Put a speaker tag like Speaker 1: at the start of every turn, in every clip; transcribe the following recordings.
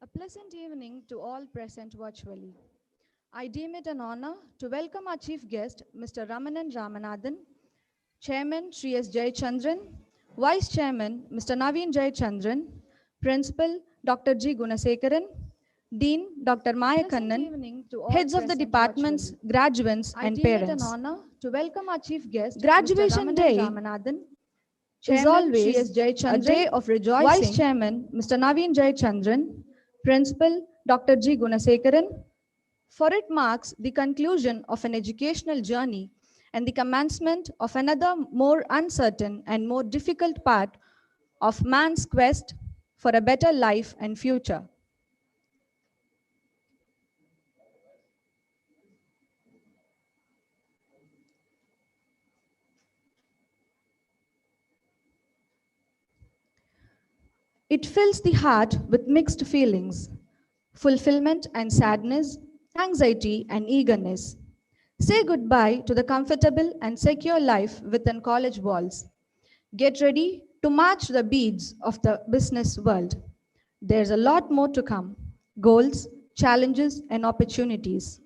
Speaker 1: A pleasant evening to all present virtually. I deem it an honor to welcome our chief guest, Mr. Ramanan Ramanathan, Chairman Sri S. Jayachandran, Vice Chairman Mr. Naveen Jayachandran, Principal Dr. G. Gunasekaran, Dean Dr. Maya Kannan, heads of the departments, graduates, and parents. It an honor to welcome our chief guest, Graduation Day Ramanathan, is always a day of rejoicing. Vice Chairman Mr. Naveen Jayachandran, Principal Dr. G. Gunasekaran, for it marks the conclusion of an educational journey and the commencement of another more uncertain and more difficult part of man's quest for a better life and future. It fills the heart with mixed feelings, fulfillment and sadness, anxiety and eagerness. Say goodbye to the comfortable and secure life within college walls. Get ready to march the beats of the business world. There's a lot more to come: goals, challenges, and opportunities.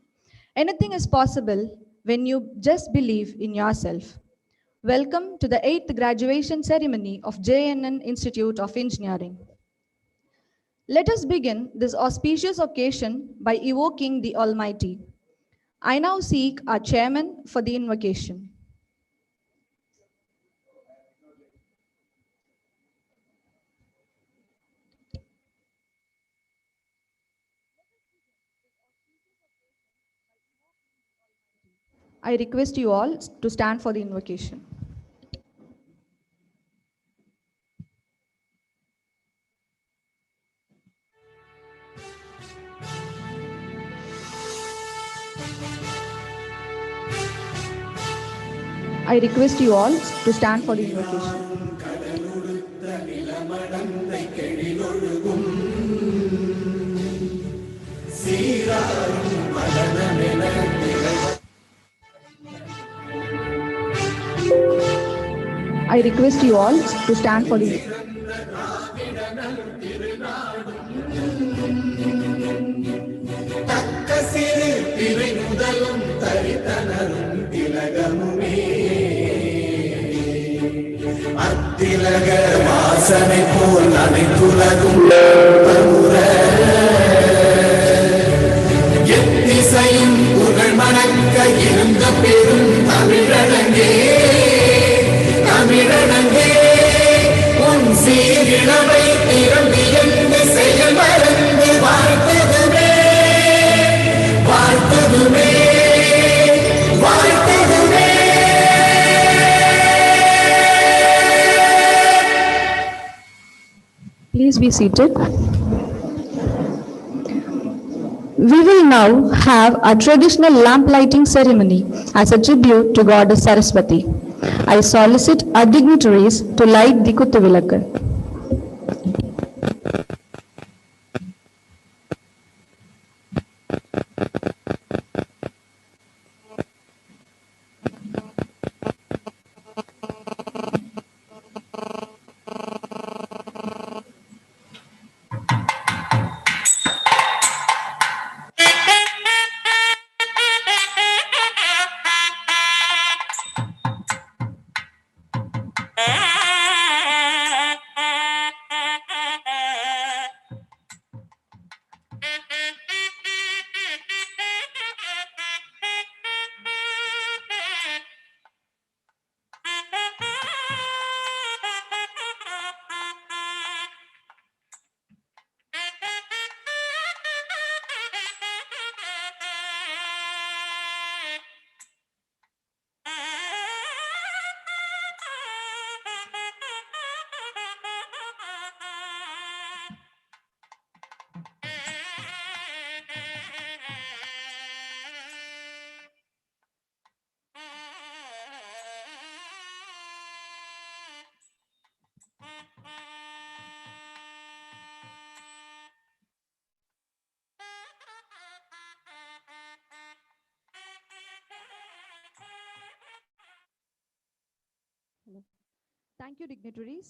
Speaker 1: Anything is possible when you just believe in yourself. Welcome to the 8th graduation ceremony of J.N.N. Institute of Engineering. Let us begin this auspicious occasion by evoking the Almighty. I now seek our chairman for the invocation. I request you all to stand for the invocation. I request you all to stand for the invocation. I request you all to stand for the
Speaker 2: வாசனை போல் அனைத்துலகும் எத்திசையும் புகழ் மணக்க இருந்த பெரும் தமிழனங்கே தமிழனங்கே உன் சீரிழமை திறந்து என்று செயல் மறந்து வாழ்த்ததுமே வாழ்த்ததுமே வாழ்த்ததுமே.
Speaker 1: Please be seated. We will now have a traditional lamp lighting ceremony as a tribute to Goddess Saraswati. I solicit our dignitaries to light the Kuttuvilakku. Thank you, dignitaries.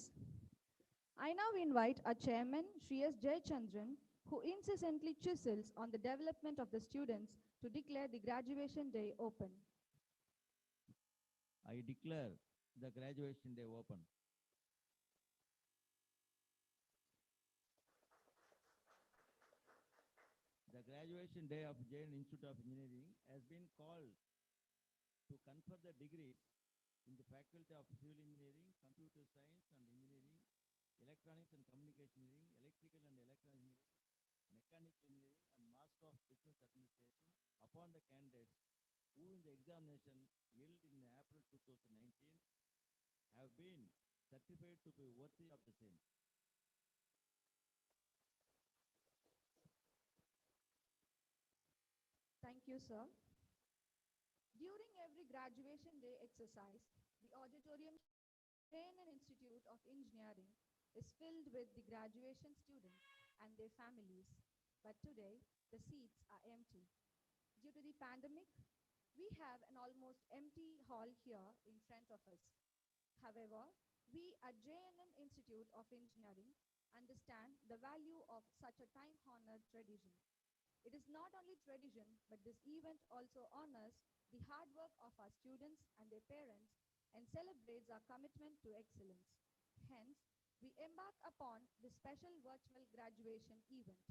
Speaker 1: I now invite our chairman, Sri S. Jayachandran, who incessantly chisels on the development of the students to declare the graduation day open.
Speaker 3: I declare the graduation day open. The graduation day of J.N.N. Institute of Engineering has been called to confer the degrees in the Faculty of Civil Engineering, Computer Science and Engineering, Electronics and Communication Engineering, Electrical and Electronic Engineering, Mechanical Engineering, and Master of Business Administration upon the candidates who in the examination held in April 2019 have been certified to be worthy of the same.
Speaker 1: Thank you, sir. During every graduation day exercise, the auditorium shown at J.N.N. Institute of Engineering is filled with the graduation students and their families. But today, the seats are empty. Due to the pandemic, we have an almost empty hall here in front of us. However, we at J.N.N. Institute of Engineering understand the value of such a time-honored tradition. It is not only tradition, but this event also honors the hard work of our students and their parents and celebrates our commitment to excellence. Hence, we embark upon this special virtual graduation event.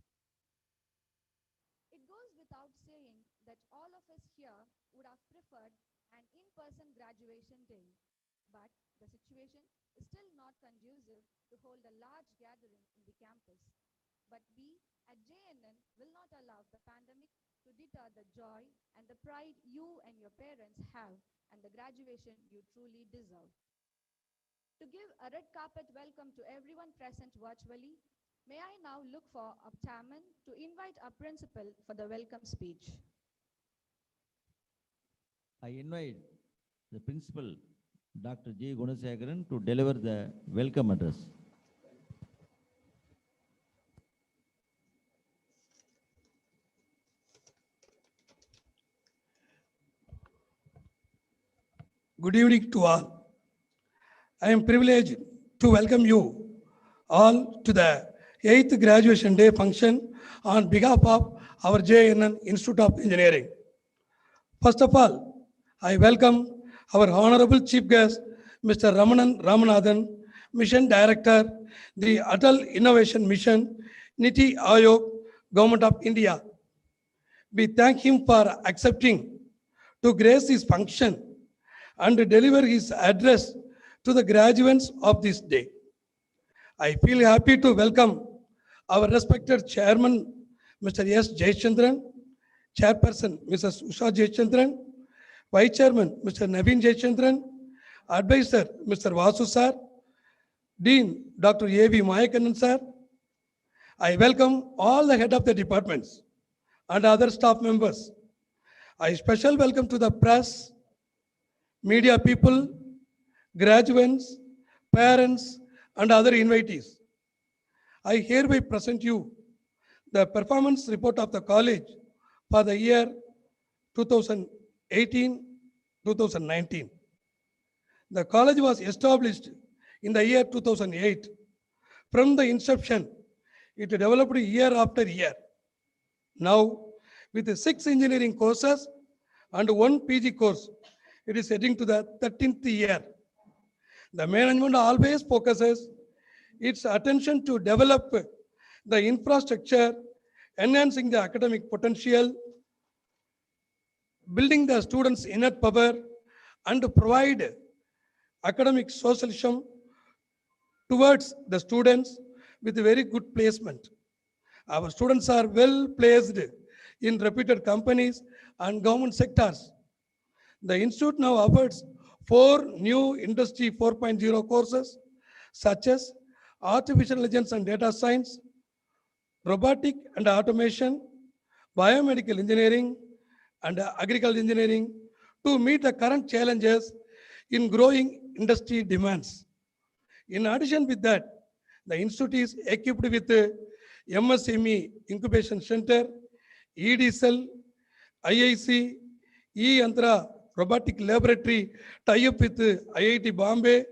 Speaker 1: It goes without saying that all of us here would have preferred an in-person graduation day, but the situation is still not conducive to hold a large gathering in the campus. But we at J.N.N. will not allow the pandemic to deter the joy and the pride you and your parents have and the graduation you truly deserve. To give a red carpet welcome to everyone present virtually, may I now look for our chairman to invite our principal for the welcome speech.
Speaker 3: I invite the principal, Dr. J. Gunasekaran, to deliver the welcome address.
Speaker 4: Good evening to all. I am privileged to welcome you all to the 8th graduation day function on behalf of our J.N.N. Institute of Engineering. First of all, I welcome our Honorable Chief Guest, Mr. Ramanathan, Mission Director, the Atal Innovation Mission, Niti Aayog, Government of India. We thank him for accepting to grace this function and deliver his address to the graduates of this day. I feel happy to welcome our respected Chairman, Mr. S. Jayachandran, Chairperson, Mrs. Usha Jayachandran, Vice Chairman, Mr. Naveen Jayachandran, Advisor, Mr. Vasu Sir, Dean, Dr. A.V. Mayakannan Sir. I welcome all the head of the departments and other staff members. I special welcome to the press, media people, graduates, parents, and other invitees. I hereby present you the performance report of the college for the year 2018-2019. The college was established in the year 2008. From the inception, it developed year after year. Now, with 6 engineering courses and 1 PG course, it is heading to the 13th year. The management always focuses its attention to develop the infrastructure, enhancing the academic potential, building the students' inner power, and provide academic socialism towards the students with very good placement. Our students are well placed in reputed companies and government sectors. The institute now offers 4 new Industry 4.0 courses such as Artificial Intelligence and Data Science, Robotic and Automation, Biomedical Engineering, and Agricultural Engineering to meet the current challenges in growing industry demands. In addition with that, the institute is equipped with a MSME Incubation Center, EDCell, IIC, E-Antra Robotic Laboratory tie-up with IIT Bombay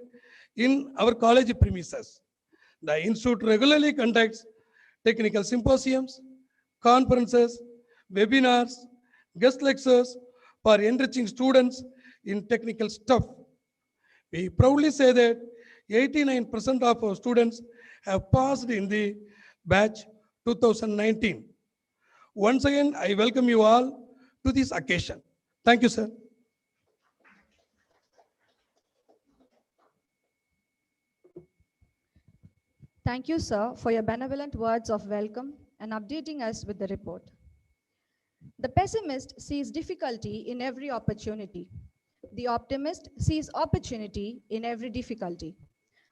Speaker 4: in our college premises. The institute regularly conducts technical symposiums, conferences, webinars, guest lectures for enriching students in technical stuff. We proudly say that 89% of our students have passed in the batch 2019. Once again, I welcome you all to this occasion. Thank you, sir.
Speaker 1: Thank you, sir, for your benevolent words of welcome and updating us with the report. The pessimist sees difficulty in every opportunity. The optimist sees opportunity in every difficulty.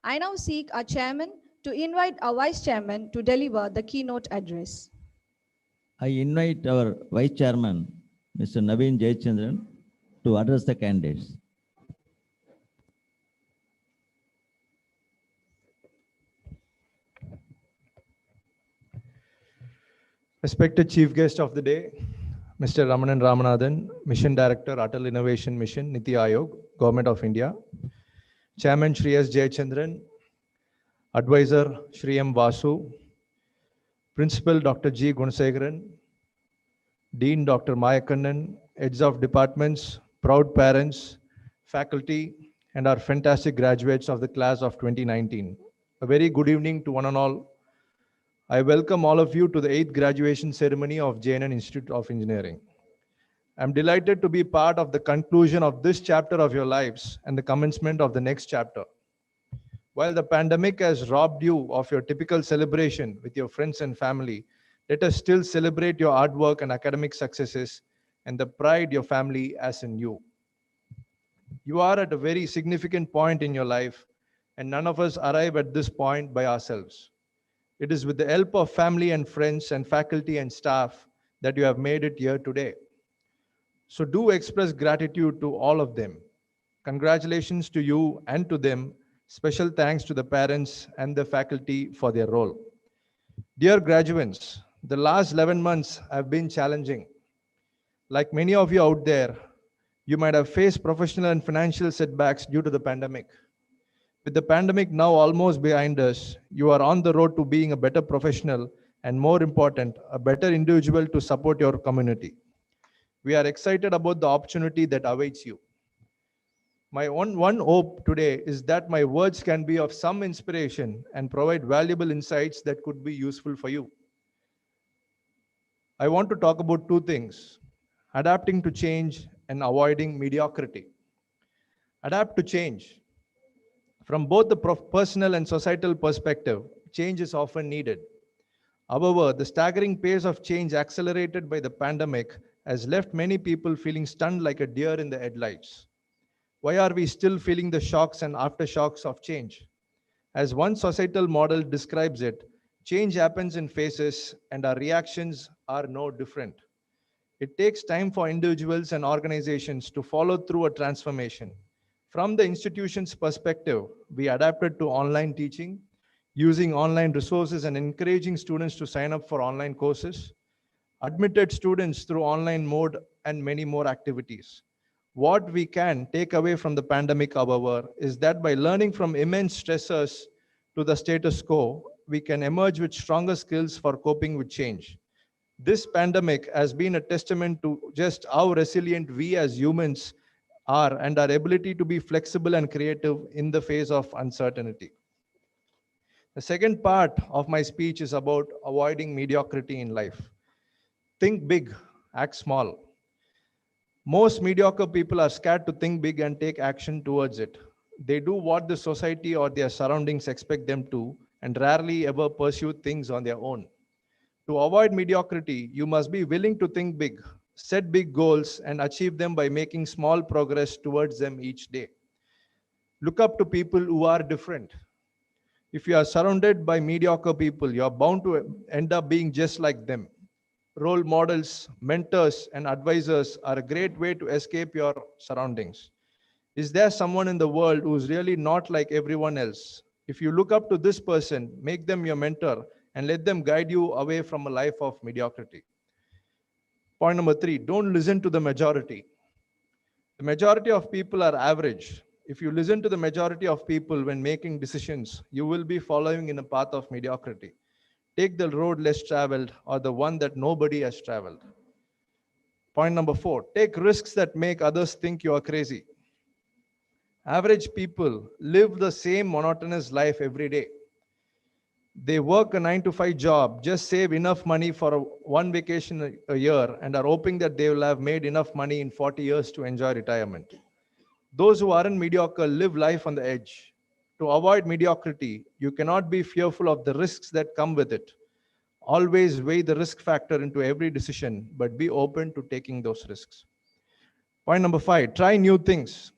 Speaker 1: I now seek our chairman to invite our vice chairman to deliver the keynote address.
Speaker 3: I invite our Vice Chairman, Mr. Naveen J.N.N, to address the candidates.
Speaker 5: Respected Chief Guest of the day, Mr. Ramanan Ramanathan, Mission Director, Atal Innovation Mission, Niti Ayog, Government of India. Chairman Shri S. Jayachandran, Advisor Shri M. Vasu, Principal Dr. G. Gunasegaran, Dean Dr. Mayakannan, Heads of Departments, proud parents, faculty, and our fantastic graduates of the class of 2019. A very good evening to one and all. I welcome all of you to the 8th graduation ceremony of J.N.N. Institute of Engineering. I'm delighted to be part of the conclusion of this chapter of your lives and the commencement of the next chapter. While the pandemic has robbed you of your typical celebration with your friends and family, let us still celebrate your hard work and academic successes and the pride your family has in you. You are at a very significant point in your life, and none of us arrive at this point by ourselves. It is with the help of family and friends and faculty and staff that you have made it here today. So do express gratitude to all of them. Congratulations to you and to them. Special thanks to the parents and the faculty for their role. Dear graduates, the last 11 months have been challenging. Like many of you out there, you might have faced professional and financial setbacks due to the pandemic. With the pandemic now almost behind us, you are on the road to being a better professional and, more important, a better individual to support your community. We are excited about the opportunity that awaits you. My one hope today is that my words can be of some inspiration and provide valuable insights that could be useful for you. I want to talk about two things: adapting to change and avoiding mediocrity. Adapt to change. From both the personal and societal perspective, change is often needed. However, the staggering pace of change accelerated by the pandemic has left many people feeling stunned like a deer in the headlights. Why are we still feeling the shocks and aftershocks of change? As one societal model describes it, change happens in phases and our reactions are no different. It takes time for individuals and organizations to follow through a transformation. From the institution's perspective, we adapted to online teaching, using online resources and encouraging students to sign up for online courses, admitted students through online mode, and many more activities. What we can take away from the pandemic, however, is that by learning from immense stressors to the status quo, we can emerge with stronger skills for coping with change. This pandemic has been a testament to just how resilient we as humans are and our ability to be flexible and creative in the face of uncertainty. The second part of my speech is about avoiding mediocrity in life. Think big, act small. Most mediocre people are scared to think big and take action towards it. They do what the society or their surroundings expect them to and rarely ever pursue things on their own. To avoid mediocrity, you must be willing to think big, set big goals, and achieve them by making small progress towards them each day. Look up to people who are different. If you are surrounded by mediocre people, you are bound to end up being just like them. Role models, mentors, and advisors are a great way to escape your surroundings. Is there someone in the world who's really not like everyone else? If you look up to this person, make them your mentor and let them guide you away from a life of mediocrity. Point number three, don't listen to the majority. The majority of people are average. If you listen to the majority of people when making decisions, you will be following in a path of mediocrity. Take the road less traveled or the one that nobody has traveled. Point number 4, take risks that make others think you are crazy. Average people live the same monotonous life every day. They work a 9 to 5 job, just save enough money for one vacation a year, and are hoping that they will have made enough money in 40 years to enjoy retirement. Those who aren't mediocre live life on the edge. To avoid mediocrity, you cannot be fearful of the risks that come with it. Always weigh the risk factor into every decision, but be open to taking those risks. Point number 5, try new things.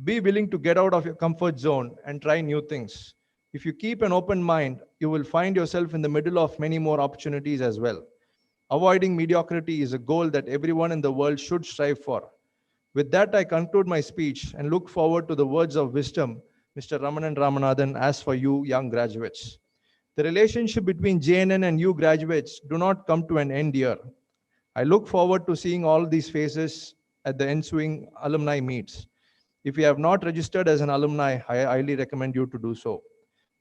Speaker 5: Be willing to get out of your comfort zone and try new things. If you keep an open mind, you will find yourself in the middle of many more opportunities as well. Avoiding mediocrity is a goal that everyone in the world should strive for. With that, I conclude my speech and look forward to the words of wisdom Mr. Ramanan Ramanathan has for you young graduates. The relationship between J.N.N and you graduates do not come to an end here. I look forward to seeing all these faces at the ensuing alumni meets. If you have not registered as an alumni, I highly recommend you to do so.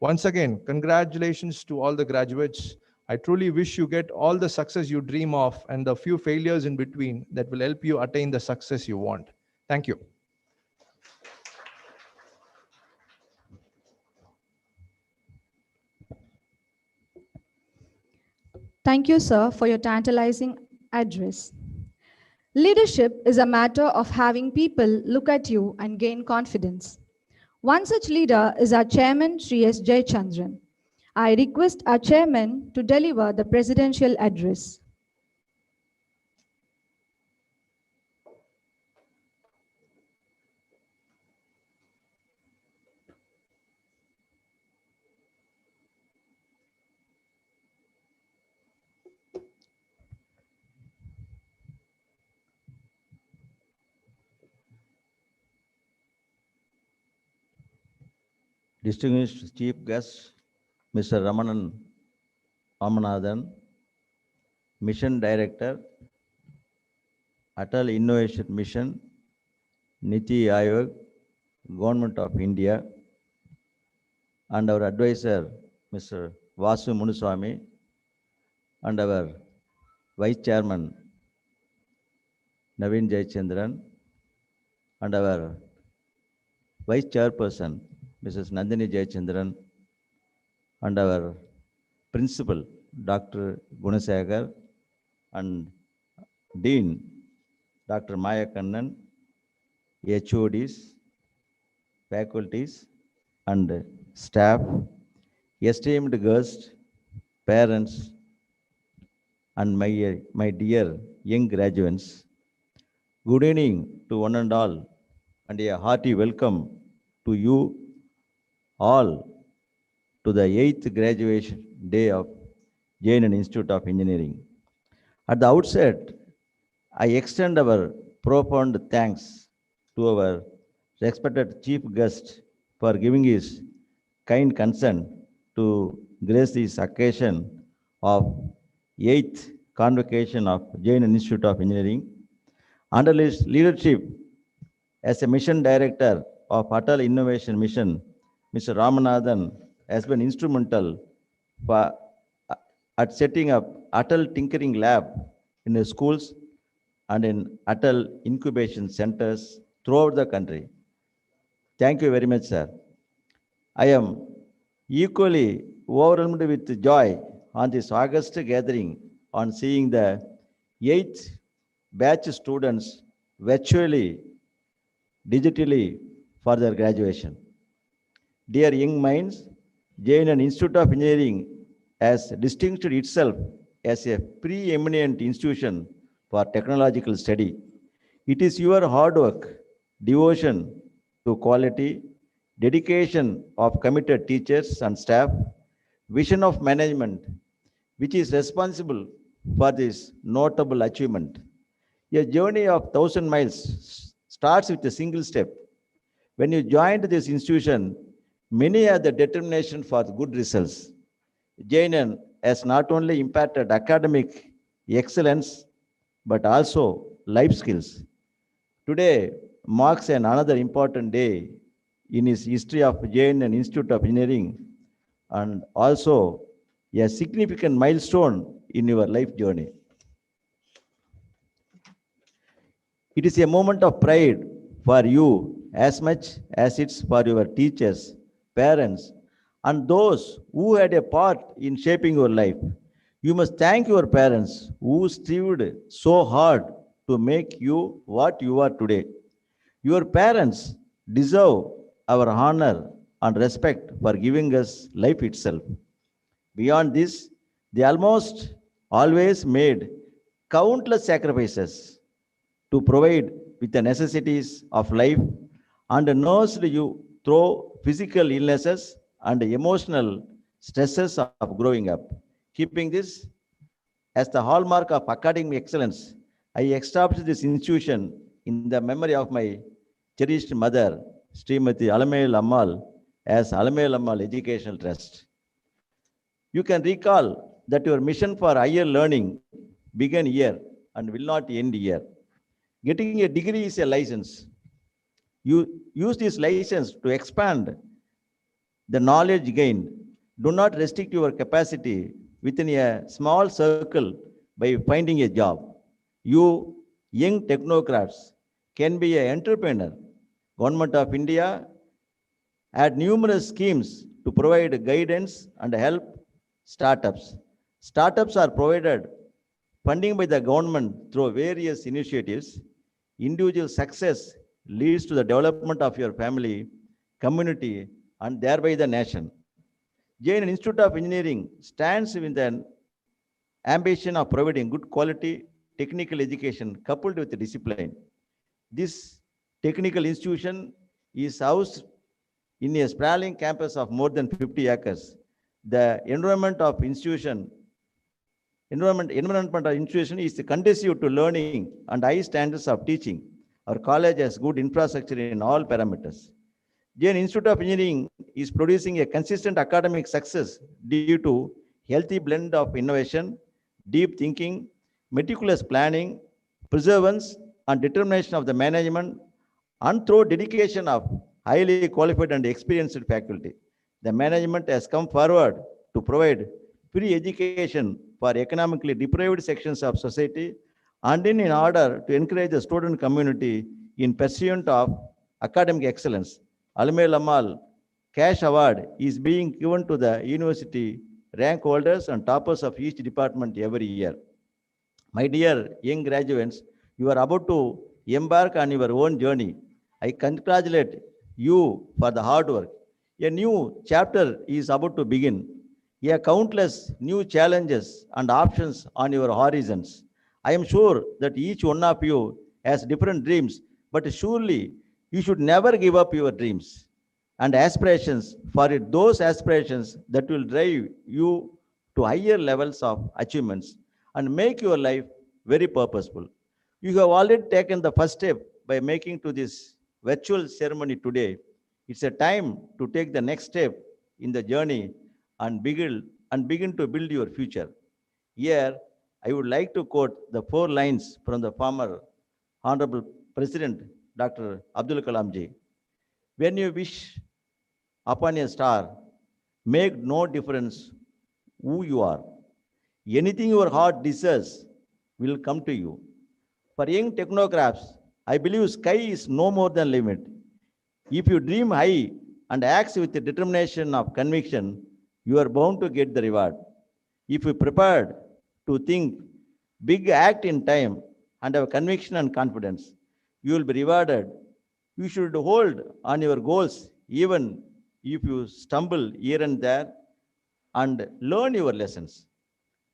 Speaker 5: Once again, congratulations to all the graduates. I truly wish you get all the success you dream of and the few failures in between that will help you attain the success you want. Thank you.
Speaker 1: Thank you, sir, for your tantalizing address. Leadership is a matter of having people look at you and gain confidence. One such leader is our chairman, Sri S. J.N.N. I request our chairman to deliver the presidential address.
Speaker 6: Distinguished Chief Guest, Mr. Ramanan Ramanathan, Mission Director, Atal Innovation Mission, Niti Aayog, Government of India, and our advisor, Mr. Vasu Munuswamy, and our Vice Chairman, Naveen Jayachandran, and our Vice Chairperson, Mrs. Nandini Jayachandran, and our Principal, Dr. Gunasekhar, and Dean, Dr. Maya Kannan, HODs, faculties, and staff, esteemed guests, parents, and my dear young graduates, good evening to one and all, and a hearty welcome to you all to the 8th graduation day of J.N.N Institute of Engineering. At the outset, I extend our profound thanks to our respected chief guest for giving his kind consent to grace this occasion of 8th convocation of J.N.N Institute of Engineering. Under his leadership as a mission director of Atal Innovation Mission, Mr. Ramanathan has been instrumental for, at setting up Atal Tinkering Lab in the schools and in Atal incubation centers throughout the country. Thank you very much, sir. I am equally overwhelmed with joy on this August gathering on seeing the 8th batch students virtually, digitally for their graduation. Dear young minds, J.N.N Institute of Engineering has distinguished itself as a preeminent institution for technological study. It is your hard work, devotion to quality, dedication of committed teachers and staff, vision of management, which is responsible for this notable achievement. A journey of 1,000 miles starts with a single step. When you joined this institution, many had the determination for good results. J.N.N has not only impacted academic excellence, but also life skills. Today marks another important day in his history of J.N.N Institute of Engineering, and also a significant milestone in your life journey. It is a moment of pride for you as much as it's for your teachers, parents, and those who had a part in shaping your life. You must thank your parents who strived so hard to make you what you are today. Your parents deserve our honor and respect for giving us life itself. Beyond this, they almost always made countless sacrifices to provide with the necessities of life and nursed you through physical illnesses and emotional stresses of growing up. Keeping this as the hallmark of academic excellence, I established this institution in the memory of my cherished mother, Srimati Alamail Ammal, as Alamail Ammal Educational Trust. You can recall that your mission for higher learning began here and will not end here. Getting a degree is a license. You use this license to expand the knowledge gained. Do not restrict your capacity within a small circle by finding a job. You young technocrats can be an entrepreneur. Government of India had numerous schemes to provide guidance and help startups. Startups are provided funding by the government through various initiatives. Individual success leads to the development of your family, community, and thereby the nation. J.N.N. Institute of Engineering stands with an ambition of providing good quality technical education coupled with discipline. This technical institution is housed in a sprawling campus of more than 50 acres. The environment of institution is conducive to learning and high standards of teaching. Our college has good infrastructure in all parameters. J.N. Institute of Engineering is producing a consistent academic success due to healthy blend of innovation, deep thinking, meticulous planning, perseverance, and determination of the management, and through dedication of highly qualified and experienced faculty. The management has come forward to provide free education for economically deprived sections of society and in order to encourage the student community in pursuit of academic excellence. Almay Lamal Cash Award is being given to the university rank holders and toppers of each department every year. My dear young graduates, you are about to embark on your own journey. I congratulate you for the hard work. A new chapter is about to begin. A countless new challenges and options on your horizons. I am sure that each one of you has different dreams, but surely you should never give up your dreams and aspirations, for it those aspirations that will drive you to higher levels of achievements and make your life very purposeful. You have already taken the first step by making to this virtual ceremony today. It's a time to take the next step in the journey and begin to build your future. Here, I would like to quote the four lines from the former Honorable President Dr. Abdul Kalam ji. When you wish upon a star, make no difference who you are. Anything your heart desires will come to you. For young technocrats, I believe sky is no more than limit. If you dream high and act with the determination of conviction, you are bound to get the reward. If you prepared to think big, act in time, and have conviction and confidence, you will be rewarded. You should hold on your goals even if you stumble here and there and learn your lessons.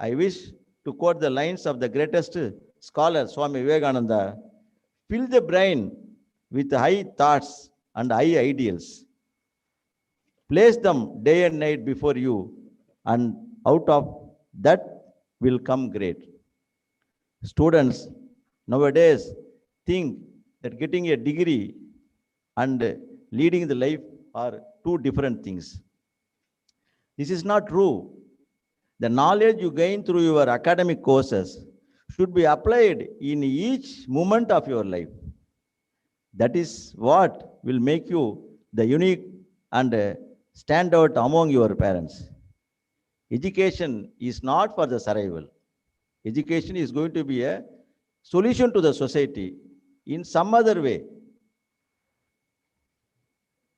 Speaker 6: I wish to quote the lines of the greatest scholar, Swami Vivekananda: fill the brain with high thoughts and high ideals. Place them day and night before you, and out of that will come great. Students nowadays think that getting a degree and leading the life are two different things. This is not true. The knowledge you gain through your academic courses should be applied in each moment of your life. That is what will make you the unique and stand out among your parents. Education is not for the survival. Education is going to be a solution to the society in some other way.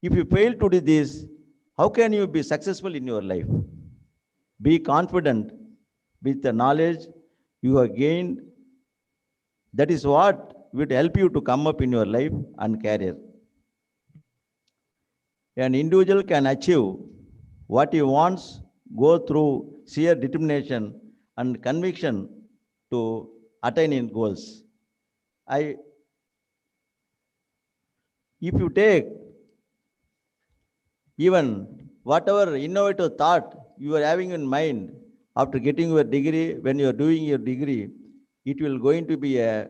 Speaker 6: If you fail to do this, how can you be successful in your life? Be confident with the knowledge you have gained. That is what will help you to come up in your life and career. An individual can achieve what he wants, go through sheer determination and conviction to attain his goals. If you take even whatever innovative thought you are having in mind after getting your degree, when you are doing your degree, it will going to be a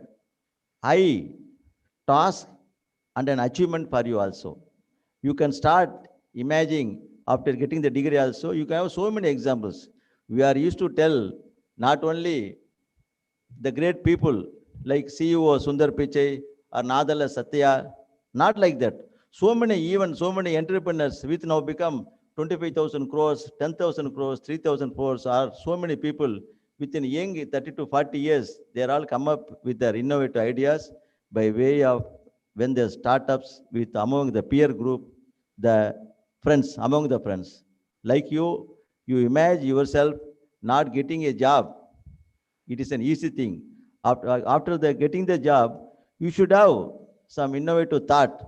Speaker 6: high task and an achievement for you also. You can start imagining after getting the degree also, you can have so many examples. We are used to tell not only the great people like CEO Sundar Pichai or Nadala Satya, not like that. So many, even so many entrepreneurs with now become 25,000 crores, 10,000 crores, 3,000 crores, or so many people within young 30 to 40 years, they are all come up with their innovative ideas by way of when the startups with among the peer group, the friends, among the friends. Like you imagine yourself not getting a job. It is an easy thing. After getting the job, you should have some innovative thought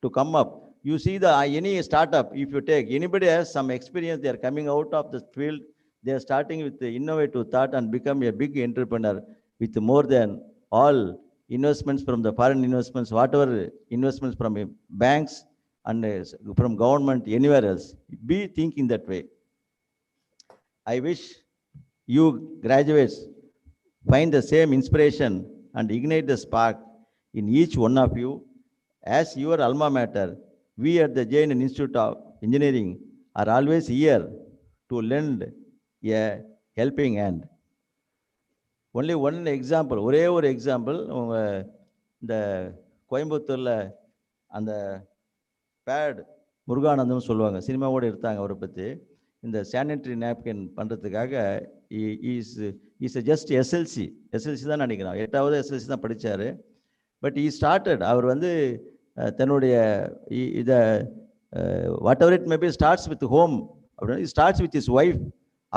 Speaker 6: to come up. You see any startup, if you take, anybody has some experience, they are coming out of the field, they are starting with the innovative thought and become a big entrepreneur with more than all investments from the foreign investments, whatever investments from banks and from government, anywhere else. Be thinking that way. I wish you graduates find the same inspiration and ignite the spark in each one of you. As your alma mater, we at the J.N.N. Institute of Engineering are always here to lend a helping hand. Only one example, ஒரே ஒரு example, இந்த கோயம்புத்தூரில் அந்த bad Muruganandam சொல்லுவாங்க, சினிமாவோடு எடுத்தாங்க அவரை பற்றி. இந்த சானிட்டரி நாப்கின் பண்ணுறதுக்காக இஸ் ஜஸ்ட் எஸ்எல்சி தான் நினைக்கிறேன், 8வது எஸ்எல்சி தான் படித்தார். பட் ஸ்டார்டட், அவர் வந்து தன்னுடைய இதை what ever it maybe starts with home அப்படின்னு, ஸ்டார்ட்ஸ் வித் இஸ் ஒய்ஃப்.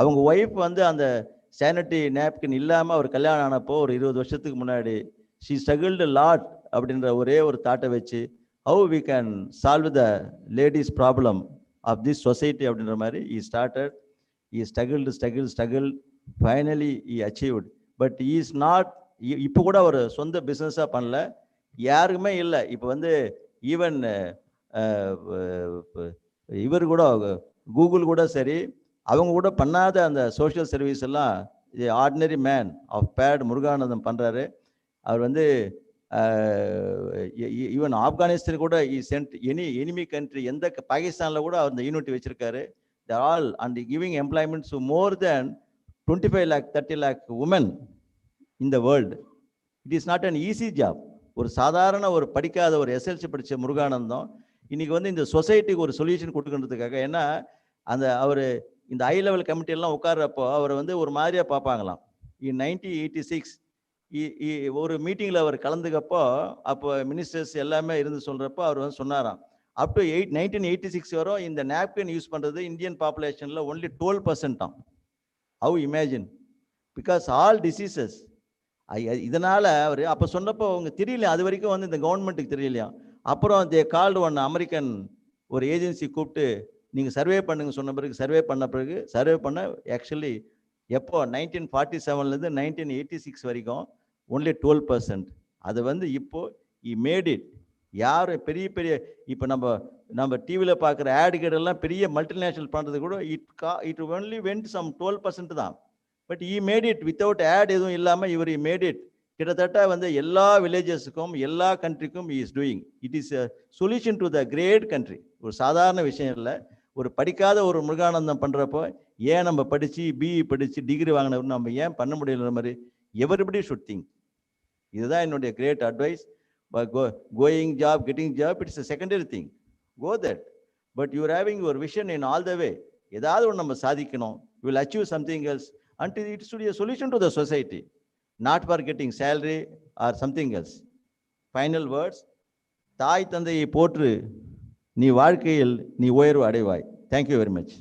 Speaker 6: அவங்க ஒய்ஃப் வந்து அந்த சானிட்டரி நாப்கின் இல்லாமல் அவர் கல்யாணம் ஆனப்போ ஒரு 20 வருஷத்துக்கு முன்னாடி ஷீ ஸ்ட்ரகிள்டு லாட் அப்படின்ற ஒரே ஒரு தாட்டை வச்சு how we can solve the ladies problem of this society அப்படின்ற மாதிரி started. Struggle finally achieved. But is not, இப்போ கூட அவர் சொந்த பிஸ்னஸாக பண்ணல, யாருக்குமே இல்லை. இப்போ வந்து ஈவன் இவர் கூட கூகுள் கூட சரி, அவங்க கூட பண்ணாத அந்த சோஷியல் சர்வீஸ் எல்லாம் ordinary man of pad Muruganantham பண்ணுறாரு. அவர் வந்து ஈவன் ஆப்கானிஸ்தான் கூட சென்ட் எனிமி கண்ட்ரி, எந்த பாகிஸ்தானில் கூட அவர் இந்த யூனிட் வச்சிருக்காரு. they are all and giving employment to more than 25 lakh 30 lakh women in the world. It is not an easy job. ஒரு சாதாரண ஒரு படிக்காத ஒரு எஸ்எல்சி படித்த முருகானந்தம் இன்னைக்கு வந்து இந்த சொசைட்டிக்கு ஒரு சொல்யூஷன் கொடுக்கறதுக்காக, ஏன்னா அந்த அவர் இந்த ஹை லெவல் கமிட்டியெல்லாம் உட்கார்றப்போ அவர் வந்து ஒரு மாதிரியாக பார்ப்பாங்களாம். இன் 1986 ஒரு மீட்டிங்கில் அவர் கலந்துக்கப்போ, அப்போ மினிஸ்டர்ஸ் எல்லாமே இருந்து சொல்கிறப்போ அவர் வந்து சொன்னாராம், அப் டு 1986 வரும் இந்த நாப்கின் யூஸ் பண்ணுறது இந்தியன் பாப்புலேஷனில் only 12%. How imagine, because all diseases. இதனால் அவர் அப்போ சொன்னப்போ அவங்க தெரியல, அது வரைக்கும் வந்து இந்த கவர்மெண்ட்டுக்கு தெரியலையா. அப்புறம் தே கால்டு ஒன் அமெரிக்கன் ஒரு ஏஜென்சி கூப்பிட்டு நீங்கள் சர்வே பண்ணுங்க சொன்ன பிறகு சர்வே பண்ண ஆக்சுவலி எப்போ 1947லேருந்து 1986 வரைக்கும் ஒன்லி 12%. அது வந்து இப்போ மேட் இட். யார் பெரிய பெரிய இப்போ நம்ம டிவியில் பார்க்குற ஆடுகெல்லாம் பெரிய மல்டிநேஷனல் பண்ணுறது கூட இட் ஒன்லி வென்ட் சம் 12% தான். But made it without ad எதுவும் இல்லாமல் இவர் மேட் இட். கிட்டத்தட்ட வந்து எல்லா வில்லேஜஸுக்கும் எல்லா கண்ட்ரிக்கும் is doing. It is a solution to the great country. ஒரு சாதாரண விஷயம் இல்லை. ஒரு படிக்காத ஒரு முருகானந்தம் பண்ணுறப்போ ஏன் நம்ம படித்து பிஇ படித்து டிகிரி வாங்கினவர்னு நம்ம ஏன் பண்ண முடியல மாதிரி எவரிபடி ஷுட் திங்க். இதுதான் என்னுடைய great advice. Going job, getting job, it's a secondary thing. Go that. But you are having your vision in all the way. ஏதாவது ஒன்று நம்ம சாதிக்கணும். we will achieve something else, until it should be a solution to the society, not for getting salary or something else. Final words, தாய் தந்தையை போற்று, நீ வாழ்க்கையில் நீ உயர்வு அடைவாய். Thank you very much.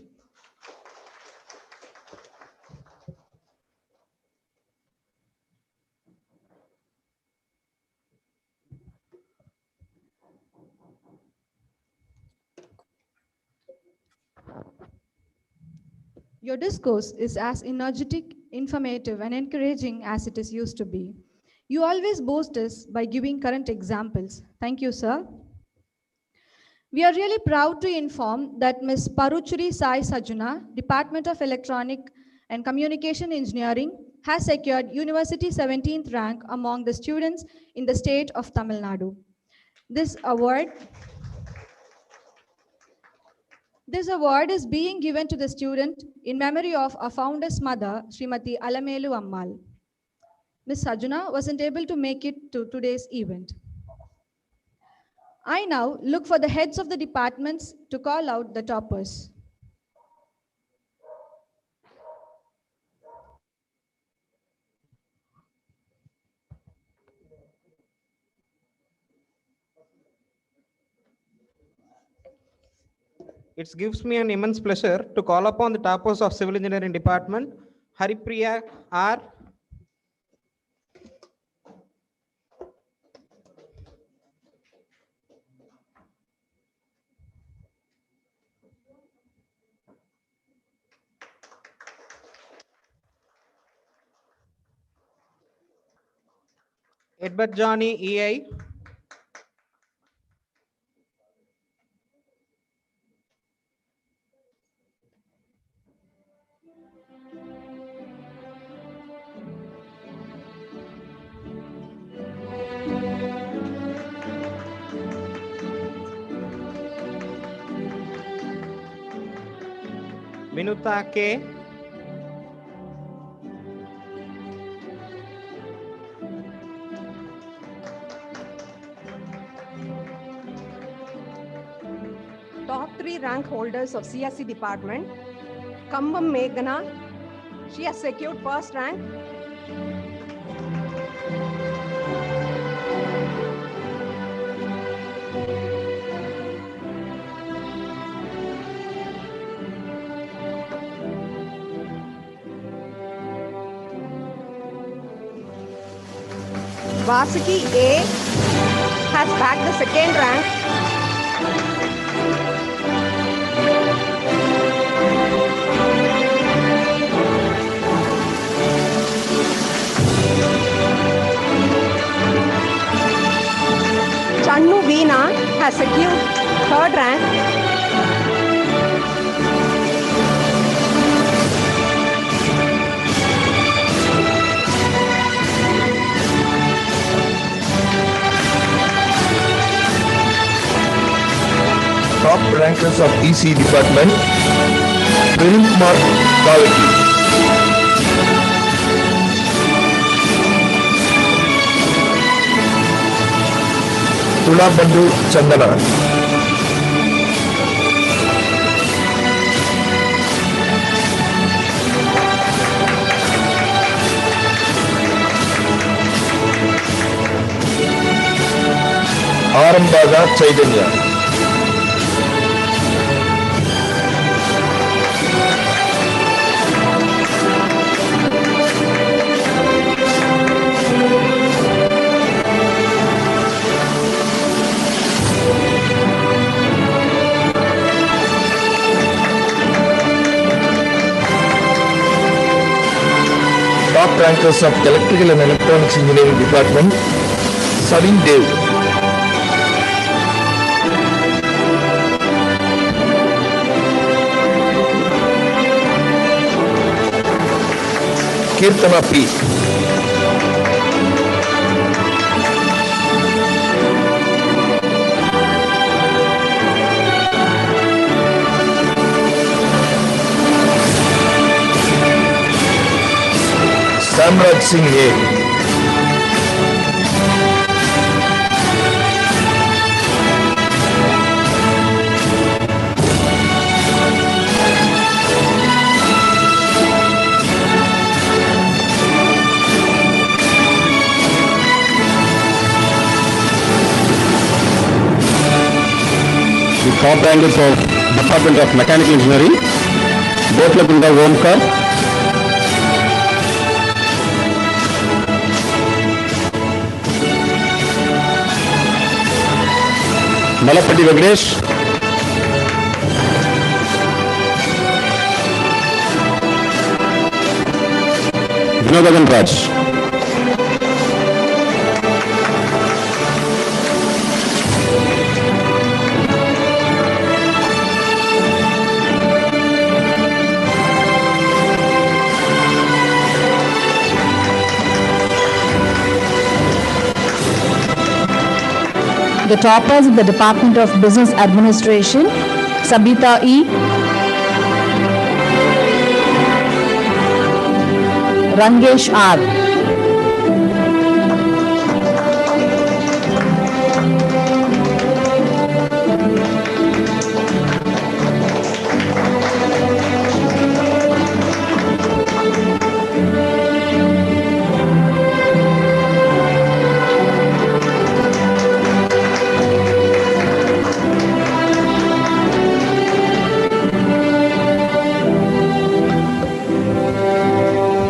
Speaker 1: Your discourse is as energetic, informative, and encouraging as it is used to be. You always boast us by giving current examples. Thank you, sir. We are really proud to inform that Ms. Paruchuri Sai Sajuna, Department of Electronic and Communication Engineering, has secured University 17th rank among the students in the state of Tamil Nadu. This award is being given to the student in memory of our founder's mother, Srimati Alamelu Ammal. Ms. Sajuna wasn't able to make it to today's event. I now look for the heads of the departments to call out the toppers.
Speaker 7: It gives me an immense pleasure to call upon the toppers of Civil Engineering Department, Haripriya R. Edward Johnny EI. Vinuta K.
Speaker 8: Top 3 rank holders of CSE department. Kambam Meghana, she has secured first rank. Vasiki A has bagged the second rank. Channu Veena has secured third rank.
Speaker 9: Top rankers of EC department, Praveen Kumar Kavaki, Tula Bandhu Chandana, Arambaga Chaitanya, top rankers of Electrical and Electronics Engineering Department, Savin Dev, Kirtana P, Samraj Singh A, top rankers of Department of Mechanical Engineering, Botlakunda Omkar, Malapati Vagnesh, Vinodagan Raj.
Speaker 1: The toppers of the Department of Business Administration, Sabita E., Rangesh R.,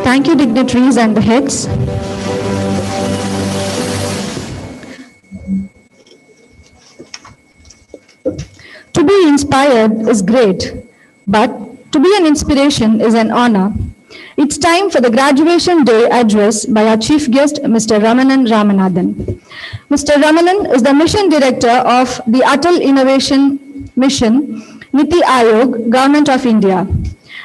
Speaker 1: Thank you, dignitaries and the heads. To be inspired is great, but to be an inspiration is an honor. It's time for the graduation day address by our chief guest, Mr. Ramanan Ramanathan. Mr. Ramanan is the mission director of the Atal Innovation Mission, Niti Aayog, Government of India.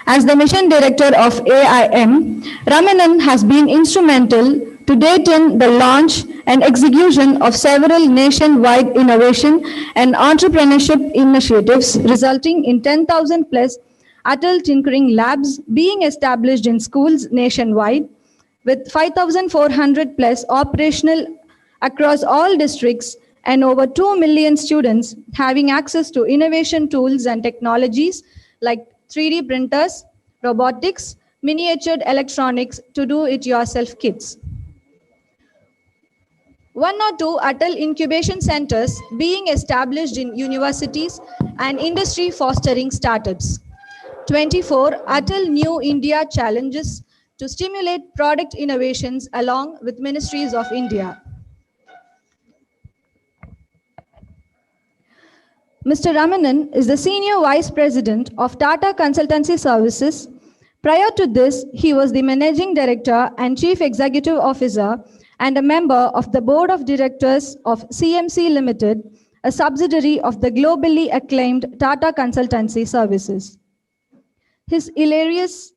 Speaker 1: As the mission director of AIM, Ramanan has been instrumental to date in the launch and execution of several nationwide innovation and entrepreneurship initiatives, resulting in 10,000 plus Atal Tinkering Labs being established in schools nationwide, with 5,400 plus operational across all districts and over 2 million students having access to innovation tools and technologies like 3D printers, robotics, miniatured electronics to do-it-yourself kits. 1 or 2 Atal incubation centers being established in universities and industry fostering startups. 24 Atal New India challenges to stimulate product innovations along with ministries of India. Mr. Ramanan is the Senior Vice President of Tata Consultancy Services. Prior to this, he was the Managing Director and Chief Executive Officer and a member of the Board of Directors of CMC Limited, a subsidiary of the globally acclaimed Tata Consultancy Services. His illustrious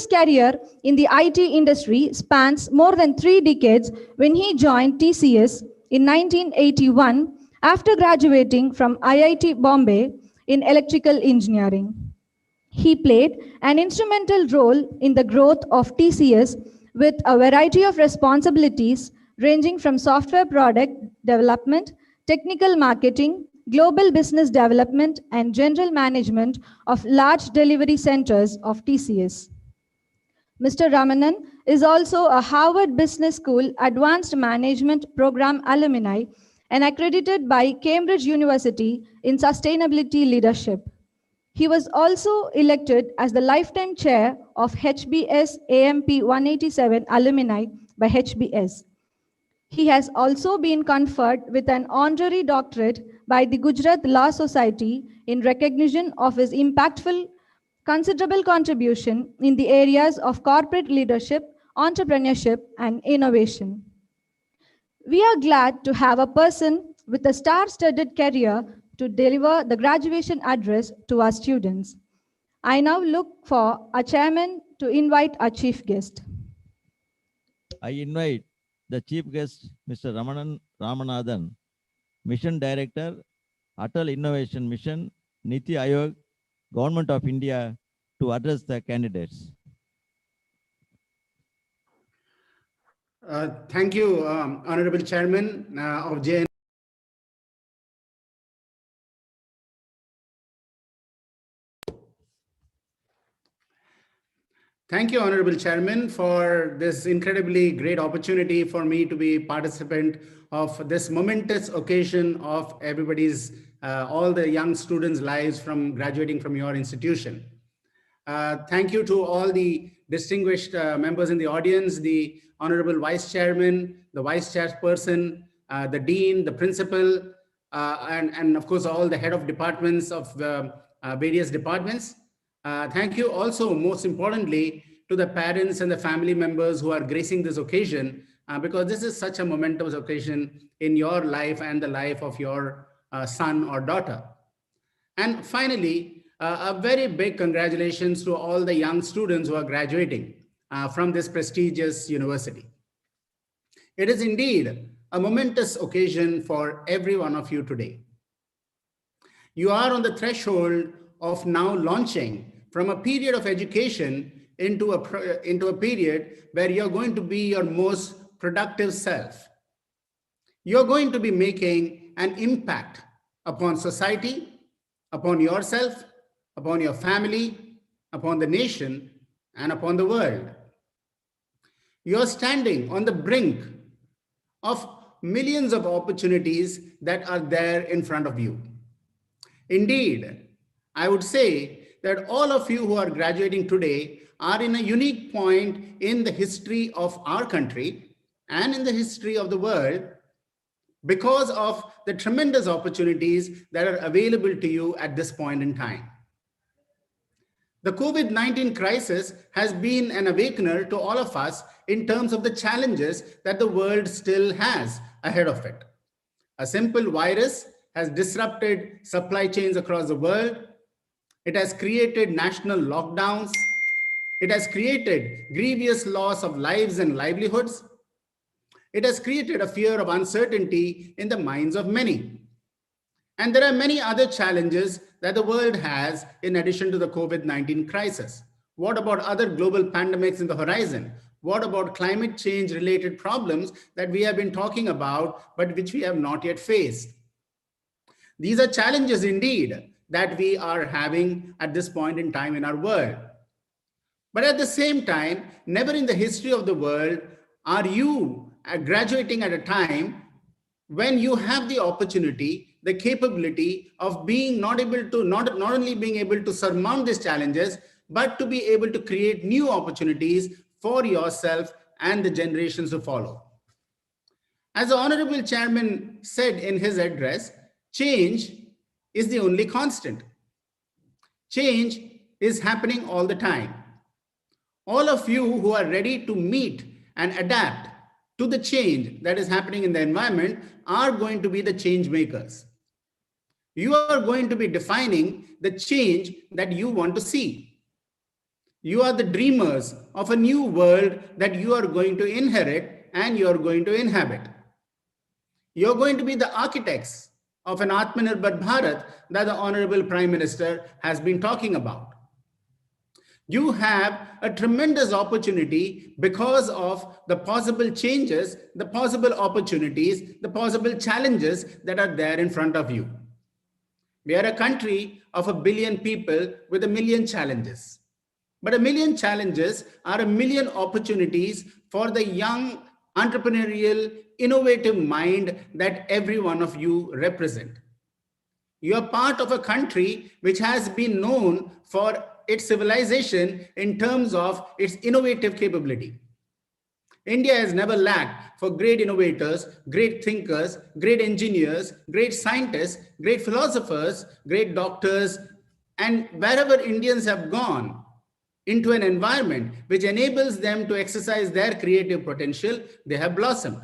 Speaker 1: career in the IT industry spans more than 3 decades when he joined TCS in 1981 after graduating from IIT Bombay in electrical engineering. He played an instrumental role in the growth of TCS with a variety of responsibilities ranging from software product development, technical marketing, global business development, and general management of large delivery centers of TCS. Mr. Ramanan is also a Harvard Business School Advanced Management Program alumni and accredited by Cambridge University in Sustainability Leadership. He was also elected as the Lifetime Chair of HBS AMP 187 alumni by HBS. He has also been conferred with an honorary doctorate by the Gujarat Law Society in recognition of his impactful, considerable contribution in the areas of corporate leadership, entrepreneurship, and innovation. We are glad to have a person with a star-studded career to deliver the graduation address to our students. I now look for our chairman to invite our chief guest.
Speaker 3: I invite the chief guest, Mr. Ramanan Ramanathan, Mission Director, Atal Innovation Mission, Niti Aayog, Government of India, to address the candidates.
Speaker 10: Thank you, Honorable Chairman of J.N.N. Thank you, Honorable Chairman, for this incredibly great opportunity for me to be participant of this momentous occasion of everybody's all the young students' lives from graduating from your institution. Thank you to all the distinguished members in the audience, the Honorable Vice Chairman, the Vice Chairperson, the Dean, the Principal, and of course, all the head of departments of the various departments. Thank you also, most importantly, to the parents and the family members who are gracing this occasion, because this is such a momentous occasion in your life and the life of your son or daughter. And finally, a very big congratulations to all the young students who are graduating from this prestigious university. It is indeed a momentous occasion for every one of you today. You are on the threshold of now launching from a period of education into a period where you're going to be your most productive self. You're going to be making an impact upon society, upon yourself, upon your family, upon the nation, and upon the world. You're standing on the brink of millions of opportunities that are there in front of you. Indeed, I would say that all of you who are graduating today are in a unique point in the history of our country and in the history of the world because of the tremendous opportunities that are available to you at this point in time. The COVID-19 crisis has been an awakener to all of us in terms of the challenges that the world still has ahead of it. A simple virus has disrupted supply chains across the world. It has created national lockdowns. It has created grievous loss of lives and livelihoods. It has created a fear of uncertainty in the minds of many. And there are many other challenges that the world has in addition to the COVID-19 crisis. What about other global pandemics in the horizon? What about climate change related problems that we have been talking about, but which we have not yet faced? These are challenges indeed that we are having at this point in time in our world. But at the same time, never in the history of the world are you graduating at a time when you have the opportunity, the capability of being not only being able to surmount these challenges, but to be able to create new opportunities for yourself and the generations to follow. As the Honorable Chairman said in his address, change is the only constant. Change is happening all the time. All of you who are ready to meet and adapt to the change that is happening in the environment are going to be the change makers. You are going to be defining the change that you want to see. You are the dreamers of a new world that you are going to inherit and you are going to inhabit. You're going to be the architects of an Atmanirbhar Bharat that the Honorable Prime Minister has been talking about. You have a tremendous opportunity because of the possible changes, the possible opportunities, the possible challenges that are there in front of you. We are a country of 1 billion people with 1 million challenges. But 1 million challenges are 1 million opportunities for the young, entrepreneurial, innovative mind that every one of you represent. You are part of a country which has been known for its civilization in terms of its innovative capability. India has never lacked for great innovators, great thinkers, great engineers, great scientists, great philosophers, great doctors, and wherever Indians have gone into an environment which enables them to exercise their creative potential, they have blossomed.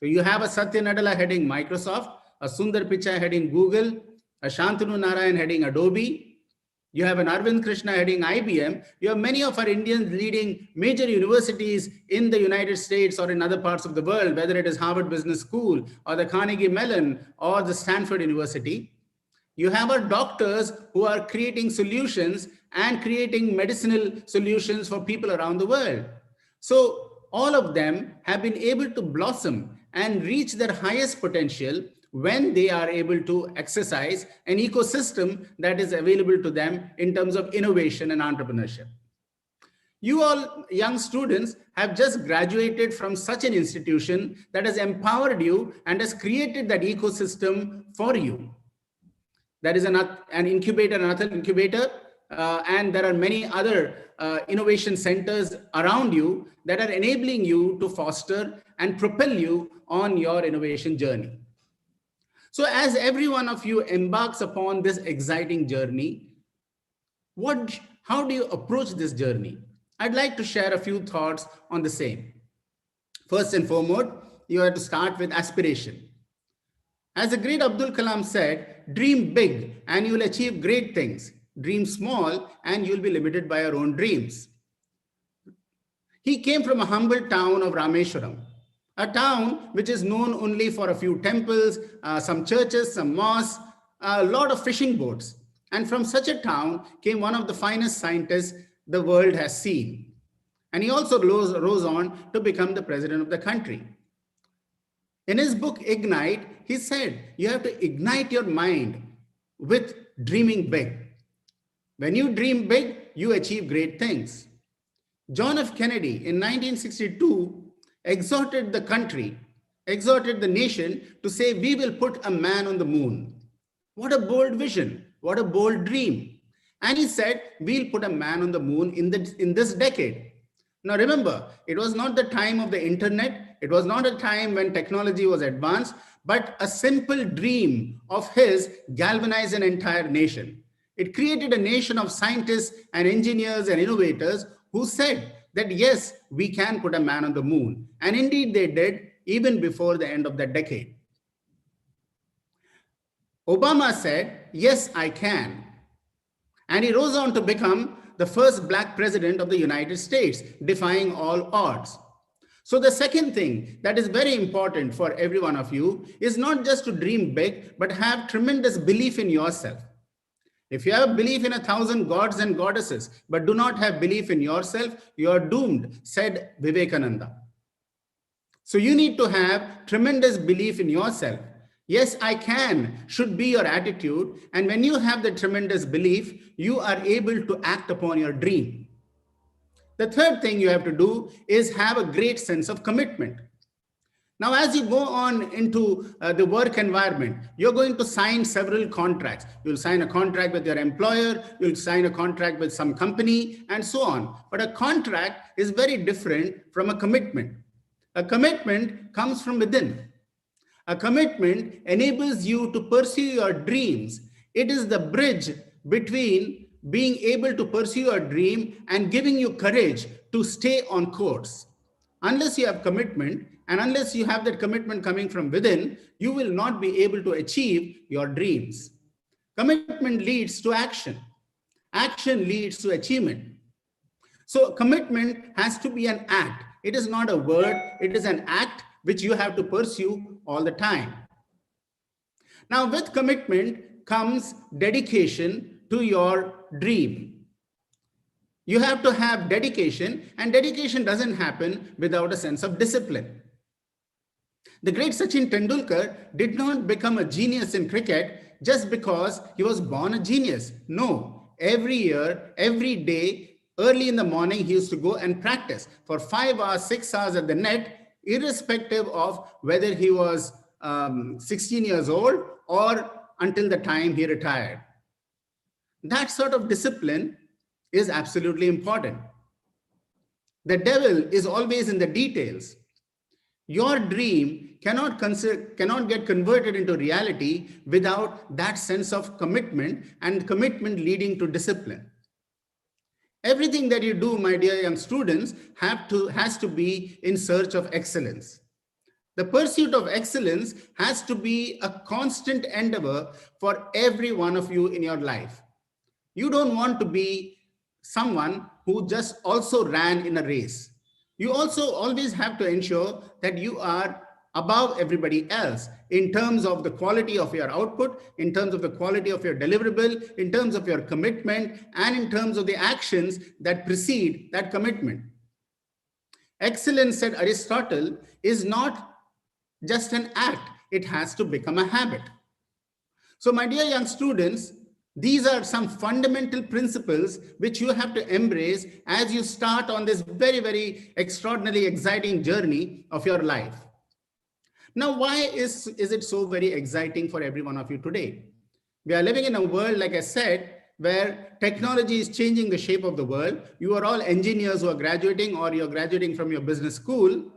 Speaker 10: So you have a Satya Nadella heading Microsoft, a Sundar Pichai heading Google, a Shantanu Narayan heading Adobe. You have an Arvind Krishna heading IBM. You have many of our Indians leading major universities in the United States or in other parts of the world, whether it is Harvard Business School or the Carnegie Mellon or the Stanford University. You have our doctors who are creating solutions and creating medicinal solutions for people around the world. So all of them have been able to blossom and reach their highest potential when they are able to exercise an ecosystem that is available to them in terms of innovation and entrepreneurship. You all young students have just graduated from such an institution that has empowered you and has created that ecosystem for you. There is an incubator, another incubator, and there are many other innovation centers around you that are enabling you to foster and propel you on your innovation journey. So as every one of you embarks upon this exciting journey, how do you approach this journey? I'd like to share a few thoughts on the same. First and foremost, you have to start with aspiration. As the great Abdul Kalam said, dream big and you will achieve great things. Dream small and you'll be limited by your own dreams. He came from a humble town of Rameshwaram, a town which is known only for a few temples, some churches, some mosques, a lot of fishing boats. And from such a town came one of the finest scientists the world has seen. And he also rose on to become the president of the country. In his book, Ignite, he said, you have to ignite your mind with dreaming big. When you dream big, you achieve great things. John F. Kennedy in 1962 exhorted the nation to say, we will put a man on the moon. What a bold vision, what a bold dream. And he said, we'll put a man on the moon in this decade. Now remember, it was not the time of the internet. It was not a time when technology was advanced, but a simple dream of his galvanized an entire nation. It created a nation of scientists and engineers and innovators who said that, yes, we can put a man on the moon. And indeed they did, even before the end of the decade. Obama said, yes, I can. And he rose on to become the first black president of the United States, defying all odds. So the second thing that is very important for every one of you is not just to dream big, but have tremendous belief in yourself. If you have belief in 1,000 gods and goddesses, but do not have belief in yourself, you are doomed, said Vivekananda. So you need to have tremendous belief in yourself. Yes, I can should be your attitude. And when you have the tremendous belief, you are able to act upon your dream. The third thing you have to do is have a great sense of commitment. Now, as you go on into the work environment, you're going to sign several contracts. You'll sign a contract with your employer, you'll sign a contract with some company, and so on. But a contract is very different from a commitment. A commitment comes from within. A commitment enables you to pursue your dreams. It is the bridge between being able to pursue your dream and giving you courage to stay on course. Unless you have commitment, and unless you have that commitment coming from within, you will not be able to achieve your dreams. Commitment leads to action. Action leads to achievement. So commitment has to be an act. It is not a word, it is an act which you have to pursue all the time. Now, with commitment comes dedication to your dream. You have to have dedication, and dedication doesn't happen without a sense of discipline. The great Sachin Tendulkar did not become a genius in cricket just because he was born a genius. No, every year, every day, early in the morning, he used to go and practice for 5 hours, 6 hours at the net, irrespective of whether he was 16 years old or until the time he retired. That sort of discipline is absolutely important. The devil is always in the details. Your dream cannot get converted into reality without that sense of commitment, and commitment leading to discipline. Everything that you do, my dear young students, has to be in search of excellence. The pursuit of excellence has to be a constant endeavor for every one of you in your life. You don't want to be someone who just also ran in a race. You also always have to ensure that you are above everybody else in terms of the quality of your output, in terms of the quality of your deliverable, in terms of your commitment, and in terms of the actions that precede that commitment. Excellence, said Aristotle, is not just an act, it has to become a habit. So my dear young students, these are some fundamental principles which you have to embrace as you start on this very, very extraordinarily exciting journey of your life. Now, why is it so very exciting for every one of you today? We are living in a world, like I said, where technology is changing the shape of the world. You are all engineers who are graduating, or you're graduating from your business school.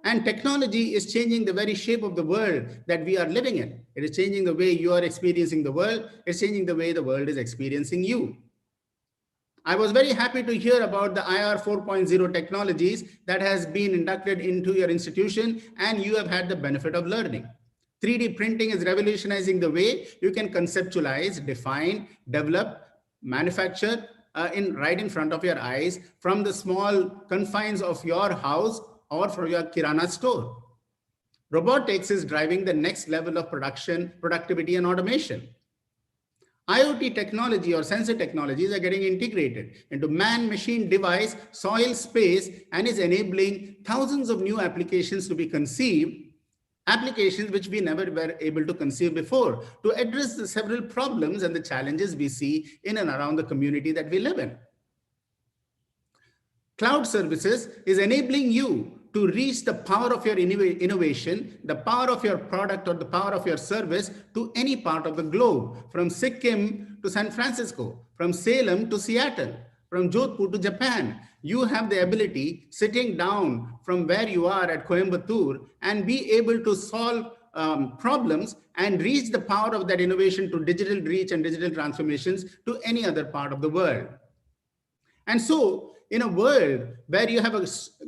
Speaker 10: And technology is changing the very shape of the world that we are living in. It is changing the way you are experiencing the world. It's changing the way the world is experiencing you. I was very happy to hear about the IR 4.0 technologies that has been inducted into your institution, and you have had the benefit of learning. 3D printing is revolutionizing the way you can conceptualize, define, develop, manufacture right in front of your eyes from the small confines of your house or from your kirana store. Robotics is driving the next level of production, productivity, and automation. IoT technology or sensor technologies are getting integrated into man-machine device, soil space, and is enabling thousands of new applications to be conceived, applications which we never were able to conceive before, to address the several problems and the challenges we see in and around the community that we live in. Cloud services is enabling you to reach the power of your innovation, the power of your product or the power of your service to any part of the globe, from Sikkim to San Francisco, from Salem to Seattle, from Jodhpur to Japan. You have the ability, sitting down from where you are at Coimbatore, and be able to solve problems and reach the power of that innovation to digital reach and digital transformations to any other part of the world. And so, in a world where you have a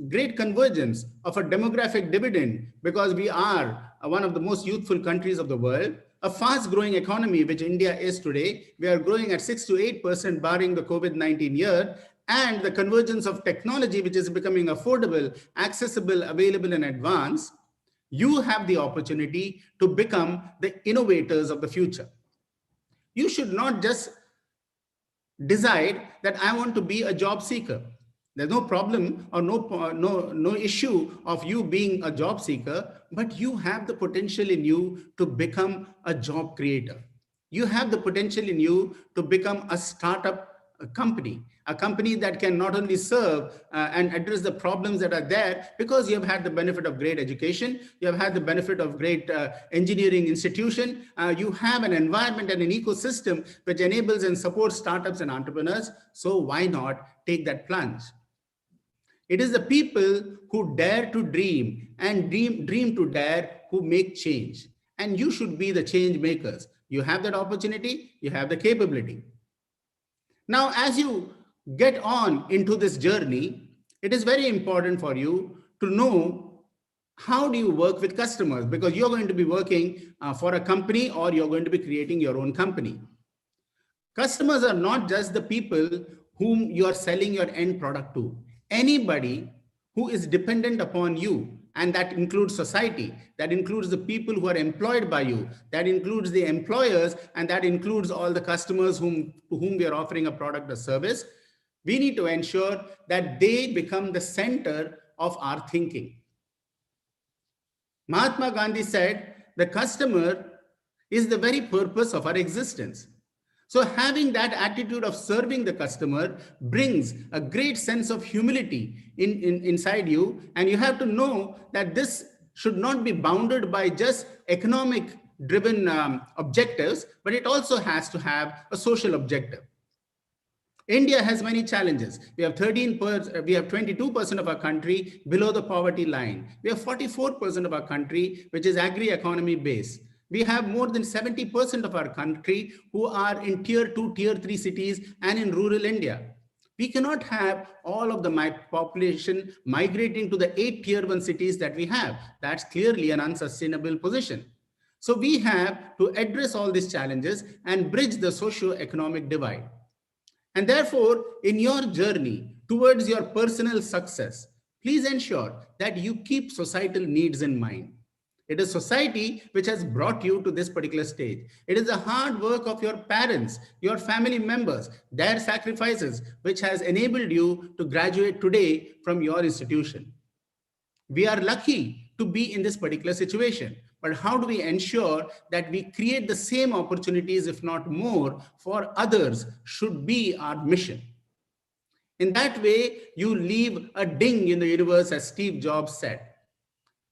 Speaker 10: great convergence of a demographic dividend, because we are one of the most youthful countries of the world, a fast growing economy, which India is today, we are growing at 6 to 8% barring the COVID-19 year, and the convergence of technology, which is becoming affordable, accessible, available, and advanced, you have the opportunity to become the innovators of the future. You should not just decide that I want to be a job seeker. There's no problem or no issue of you being a job seeker, but you have the potential in you to become a job creator. You have the potential in you to become a startup company, a company that can not only serve and address the problems that are there, because you have had the benefit of great education, you have had the benefit of great engineering institution, you have an environment and an ecosystem which enables and supports startups and entrepreneurs. So why not take that plunge? It is the people who dare to dream and dream to dare who make change. And you should be the change makers. You have that opportunity, you have the capability. Now, as you get on into this journey, it is very important for you to know how do you work with customers, because you're going to be working for a company, or you're going to be creating your own company. Customers are not just the people whom you are selling your end product to. Anybody who is dependent upon you, and that includes society, that includes the people who are employed by you, that includes the employers, and that includes all the customers to whom we are offering a product or service. We need to ensure that they become the center of our thinking. Mahatma Gandhi said, the customer is the very purpose of our existence. So having that attitude of serving the customer brings a great sense of humility inside you. And you have to know that this should not be bounded by just economic driven objectives, but it also has to have a social objective. India has many challenges. We have 22% of our country below the poverty line. We have 44% of our country, which is agri-economy based. We have more than 70% of our country who are in tier 2, tier 3 cities and in rural India. We cannot have all of the population migrating to the 8 tier 1 cities that we have. That's clearly an unsustainable position. So we have to address all these challenges and bridge the socio-economic divide. And therefore, in your journey towards your personal success, please ensure that you keep societal needs in mind. It is society which has brought you to this particular stage. It is the hard work of your parents, your family members, their sacrifices, which has enabled you to graduate today from your institution. We are lucky to be in this particular situation, but how do we ensure that we create the same opportunities, if not more, for others should be our mission. In that way, you leave a ding in the universe, as Steve Jobs said.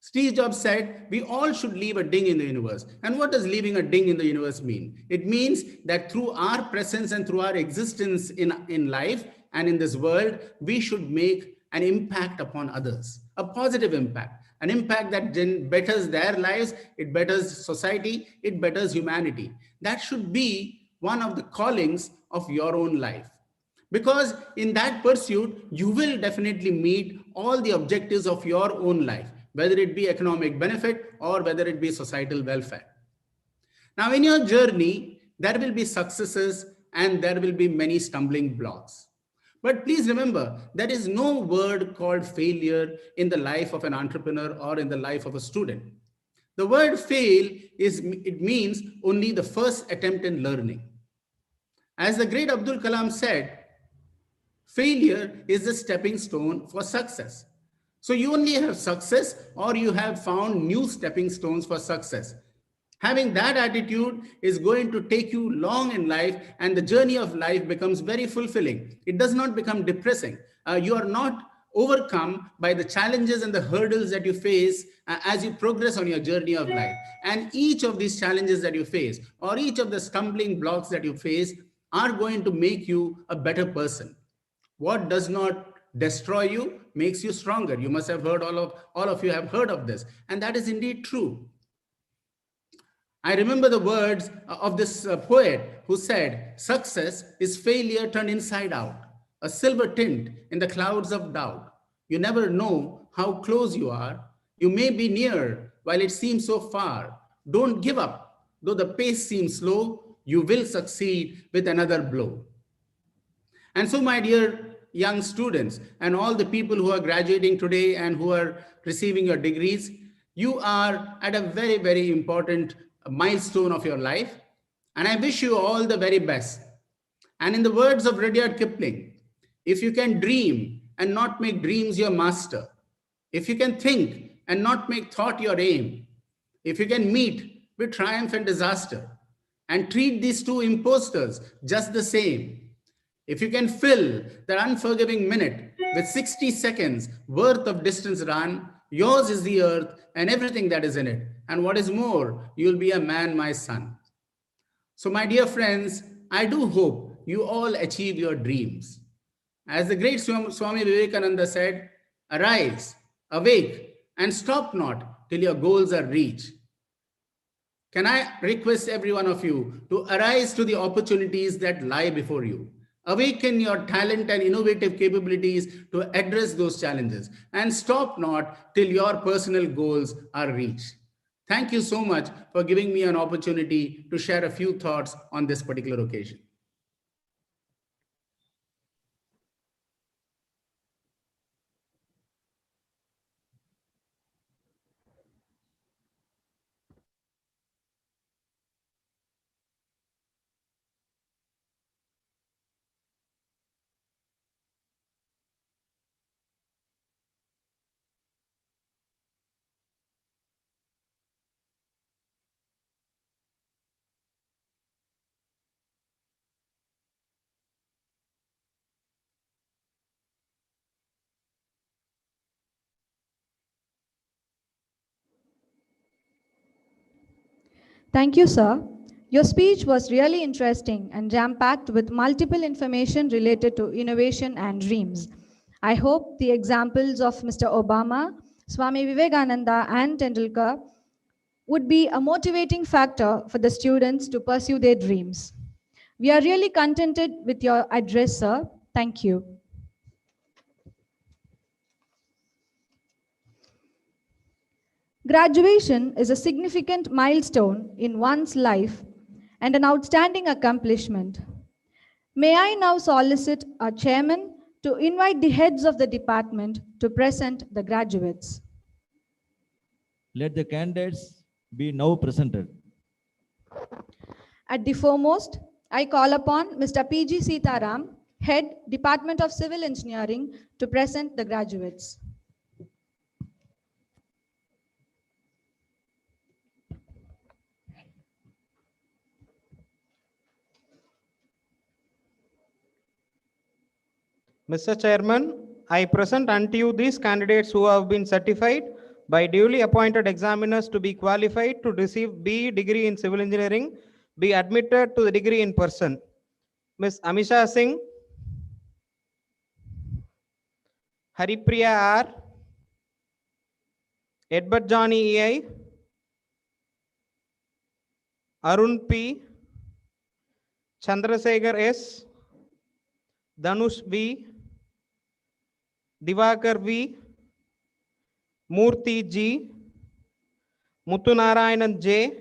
Speaker 10: Steve Jobs said, we all should leave a ding in the universe. And what does leaving a ding in the universe mean? It means that through our presence and through our existence in life and in this world, we should make an impact upon others, a positive impact, an impact that betters their lives, it betters society, it betters humanity. That should be one of the callings of your own life. Because in that pursuit, you will definitely meet all the objectives of your own life, whether it be economic benefit or whether it be societal welfare. Now, in your journey, there will be successes and there will be many stumbling blocks. But please remember, there is no word called failure in the life of an entrepreneur or in the life of a student. The word fail it means only the first attempt in learning. As the great Abdul Kalam said, failure is the stepping stone for success. So you only have success or you have found new stepping stones for success. Having that attitude is going to take you long in life, and the journey of life becomes very fulfilling. It does not become depressing. You are not overcome by the challenges and the hurdles that you face as you progress on your journey of life. And each of these challenges that you face or each of the stumbling blocks that you face are going to make you a better person. What does not destroy you makes you stronger. You must have heard, all of you have heard of this, and that is indeed true. I remember the words of this poet who said, success is failure turned inside out, a silver tint in the clouds of doubt. You never know how close you are. You may be near while it seems so far. Don't give up. Though the pace seems slow, you will succeed with another blow. And so, my dear young students and all the people who are graduating today and who are receiving your degrees, you are at a very, very important milestone of your life. And I wish you all the very best. And in the words of Rudyard Kipling, if you can dream and not make dreams your master, if you can think and not make thought your aim, if you can meet with triumph and disaster and treat these two imposters just the same, if you can fill that unforgiving minute with 60 seconds worth of distance run, yours is the earth and everything that is in it. And what is more, you'll be a man, my son. So, my dear friends, I do hope you all achieve your dreams. As the great Swami Vivekananda said, arise, awake, and stop not till your goals are reached. Can I request every one of you to arise to the opportunities that lie before you? Awaken your talent and innovative capabilities to address those challenges, and stop not till your personal goals are reached. Thank you so much for giving me an opportunity to share a few thoughts on this particular occasion.
Speaker 1: Thank you, sir. Your speech was really interesting and jam-packed with multiple information related to innovation and dreams. I hope the examples of Mr. Obama, Swami Vivekananda, and Tendulkar would be a motivating factor for the students to pursue their dreams. We are really contented with your address, sir. Thank you. Graduation is a significant milestone in one's life and an outstanding accomplishment. May I now solicit our chairman to invite the heads of the department to present the graduates.
Speaker 3: Let the candidates be now presented.
Speaker 1: At the foremost, I call upon Mr. P.G. Sitaram, Head, Department of Civil Engineering, to present the graduates.
Speaker 7: Mr. Chairman, I present unto you these candidates who have been certified by duly appointed examiners to be qualified to receive BE degree in civil engineering be admitted to the degree in person. Ms. Amisha Singh, Haripriya R, Edward Johnny EI, Arun P, Chandrasekhar S, Dhanush V, Divakar V, Murthy G, Muttunarayanan J,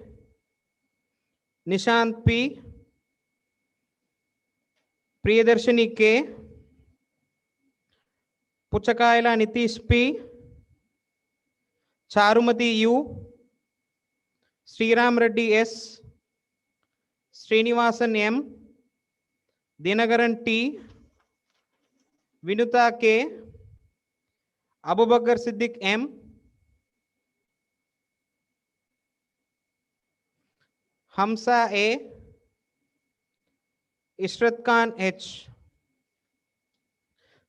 Speaker 7: Nishant P, Priyadarshini K, Puchakaila Nitish P, Charumati U, Sriram Reddy S, Srinivasan M, Dinagaran T, Vinuta K, Abubakar Siddiq M, Hamsa A, Ishrat Khan H.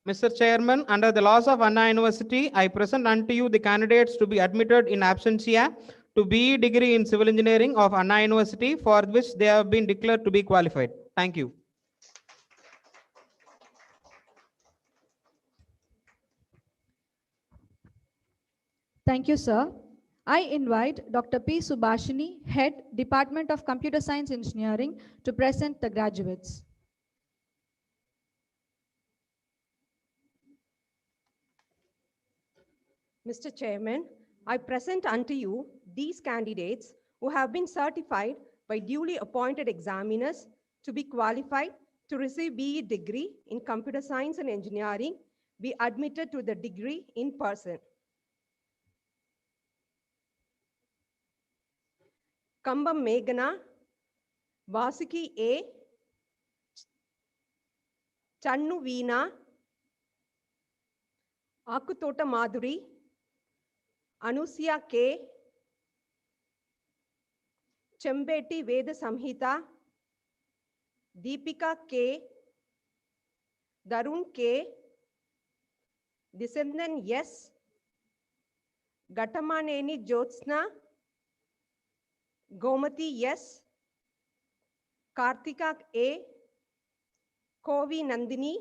Speaker 7: Mr. Chairman, under the laws of Anna University, I present unto you the candidates to be admitted in absentia to BE degree in civil engineering of Anna University, for which they have been declared to be qualified. Thank you.
Speaker 1: Thank you, sir. I invite Dr. P. Subhashini, Head, Department of Computer Science Engineering, to present the graduates.
Speaker 8: Mr. Chairman, I present unto you these candidates who have been certified by duly appointed examiners to be qualified to receive BE degree in computer science and engineering, be admitted to the degree in person. Kambam Meghana, Vasiki A, Channu Veena, Akutota Madhuri, Anusia K, Chembeti Veda Samhita, Deepika K, Darun K, Descendant Yes, Gatamaneni Jyotsna, Gomati Yes, Kartika A, Kovi Nandini,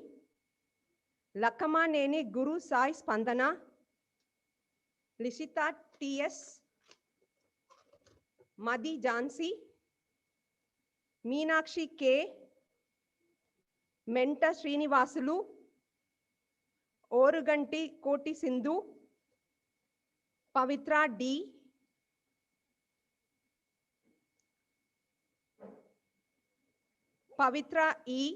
Speaker 8: Lakamaneni Guru Sai Spandana, Lishita T.S., Madi Jansi, Meenakshi K, Menta Srinivasulu, Oruganti Koti Sindhu, Pavitra D, Pavitra E,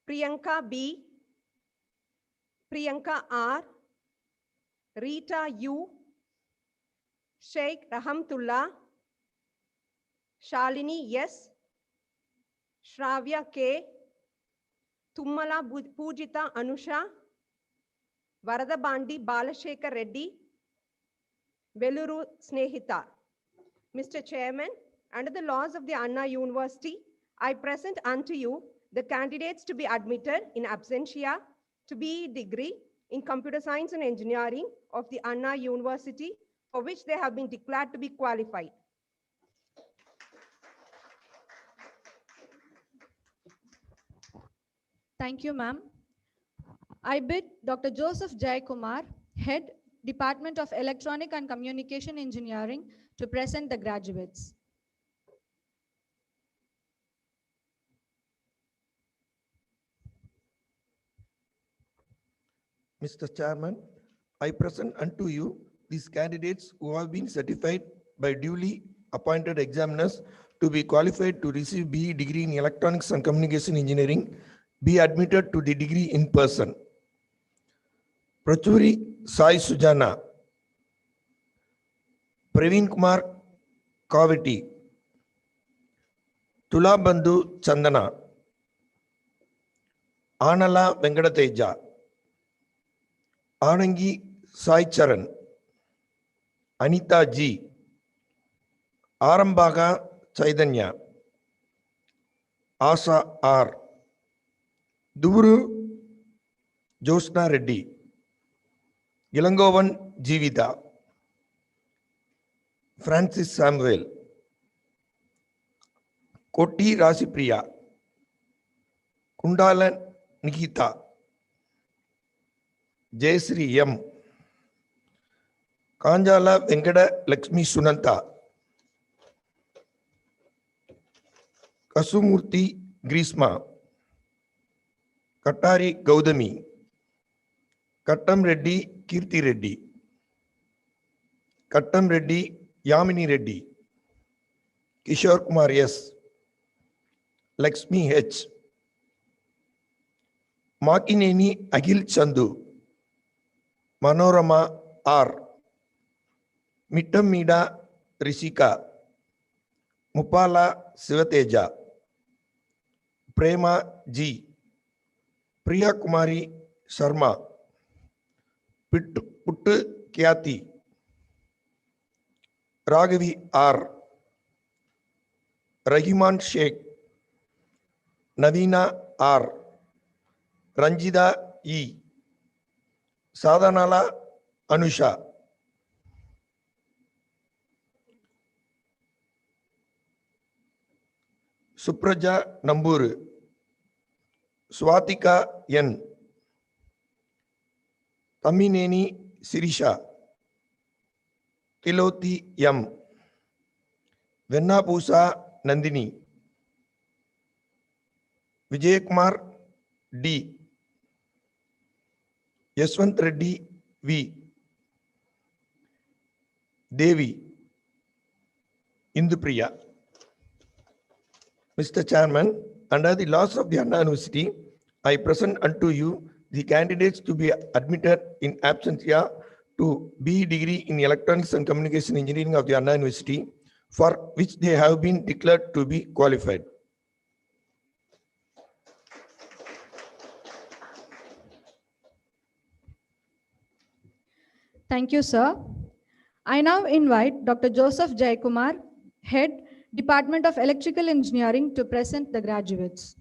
Speaker 8: Priyanka B, Priyanka R, Rita U, Sheikh Rahamtullah, Shalini yes, Shravya K, Tummala Pujita Anusha, Varadabandi Balashekar Reddy, Veluru Snehita. Mr. Chairman, under the laws of the Anna University, I present unto you the candidates to be admitted in absentia to BE degree in computer science and engineering of the Anna University, for which they have been declared to be qualified.
Speaker 1: Thank you, ma'am. I bid Dr. Joseph Jayakumar, Head, Department of Electronic and Communication Engineering, to present the graduates.
Speaker 9: Mr. Chairman, I present unto you these candidates who have been certified by duly appointed examiners to be qualified to receive BE degree in Electronics and Communication Engineering, be admitted to the degree in person. Prachuri Sai Sujana, Praveen Kumar Kavati, Tulabandhu Chandana, Anala Venkatateja, Anangi Sai Charan, Anita G, Arambaga Chaitanya, Asa R, Duru Josna Reddy, Ilangovan Jivita, Francis Samuel, Koti Rasipriya, Kundalan Nikita, Jayasri M, Kanjala Venkata Lakshmi Sunanta, Kasumurti Grisma, Katari Gaudami, Kattam Reddy Kirti Reddy, Kattam Reddy Yamini Reddy, Kishore Kumar S, Lakshmi H, Makineni Akhil Chandu, Manorama R, Mittamida Rishika, Mupala Sivateja, Prema G, Priya Kumari Sharma, Puttu Kyati, Raghavi R, Rahiman Sheikh, Navina R, Ranjida E, Sadhanala Anusha, Supraja Namburu, Swatika N, Tamineni Sirisha, Tiloti M, Vennapusa Nandini, Vijay Kumar D, Yaswant Reddy V, Devi, Indupriya. Mr. Chairman, under the laws of the Anna University, I present unto you the candidates to be admitted in absentia to BE degree in Electronics and Communication Engineering of the Anna University, for which they have been declared to be qualified.
Speaker 1: Thank you, sir. I now invite Dr. Joseph Jaikumar, Head, Department of Electrical Engineering, to present the graduates.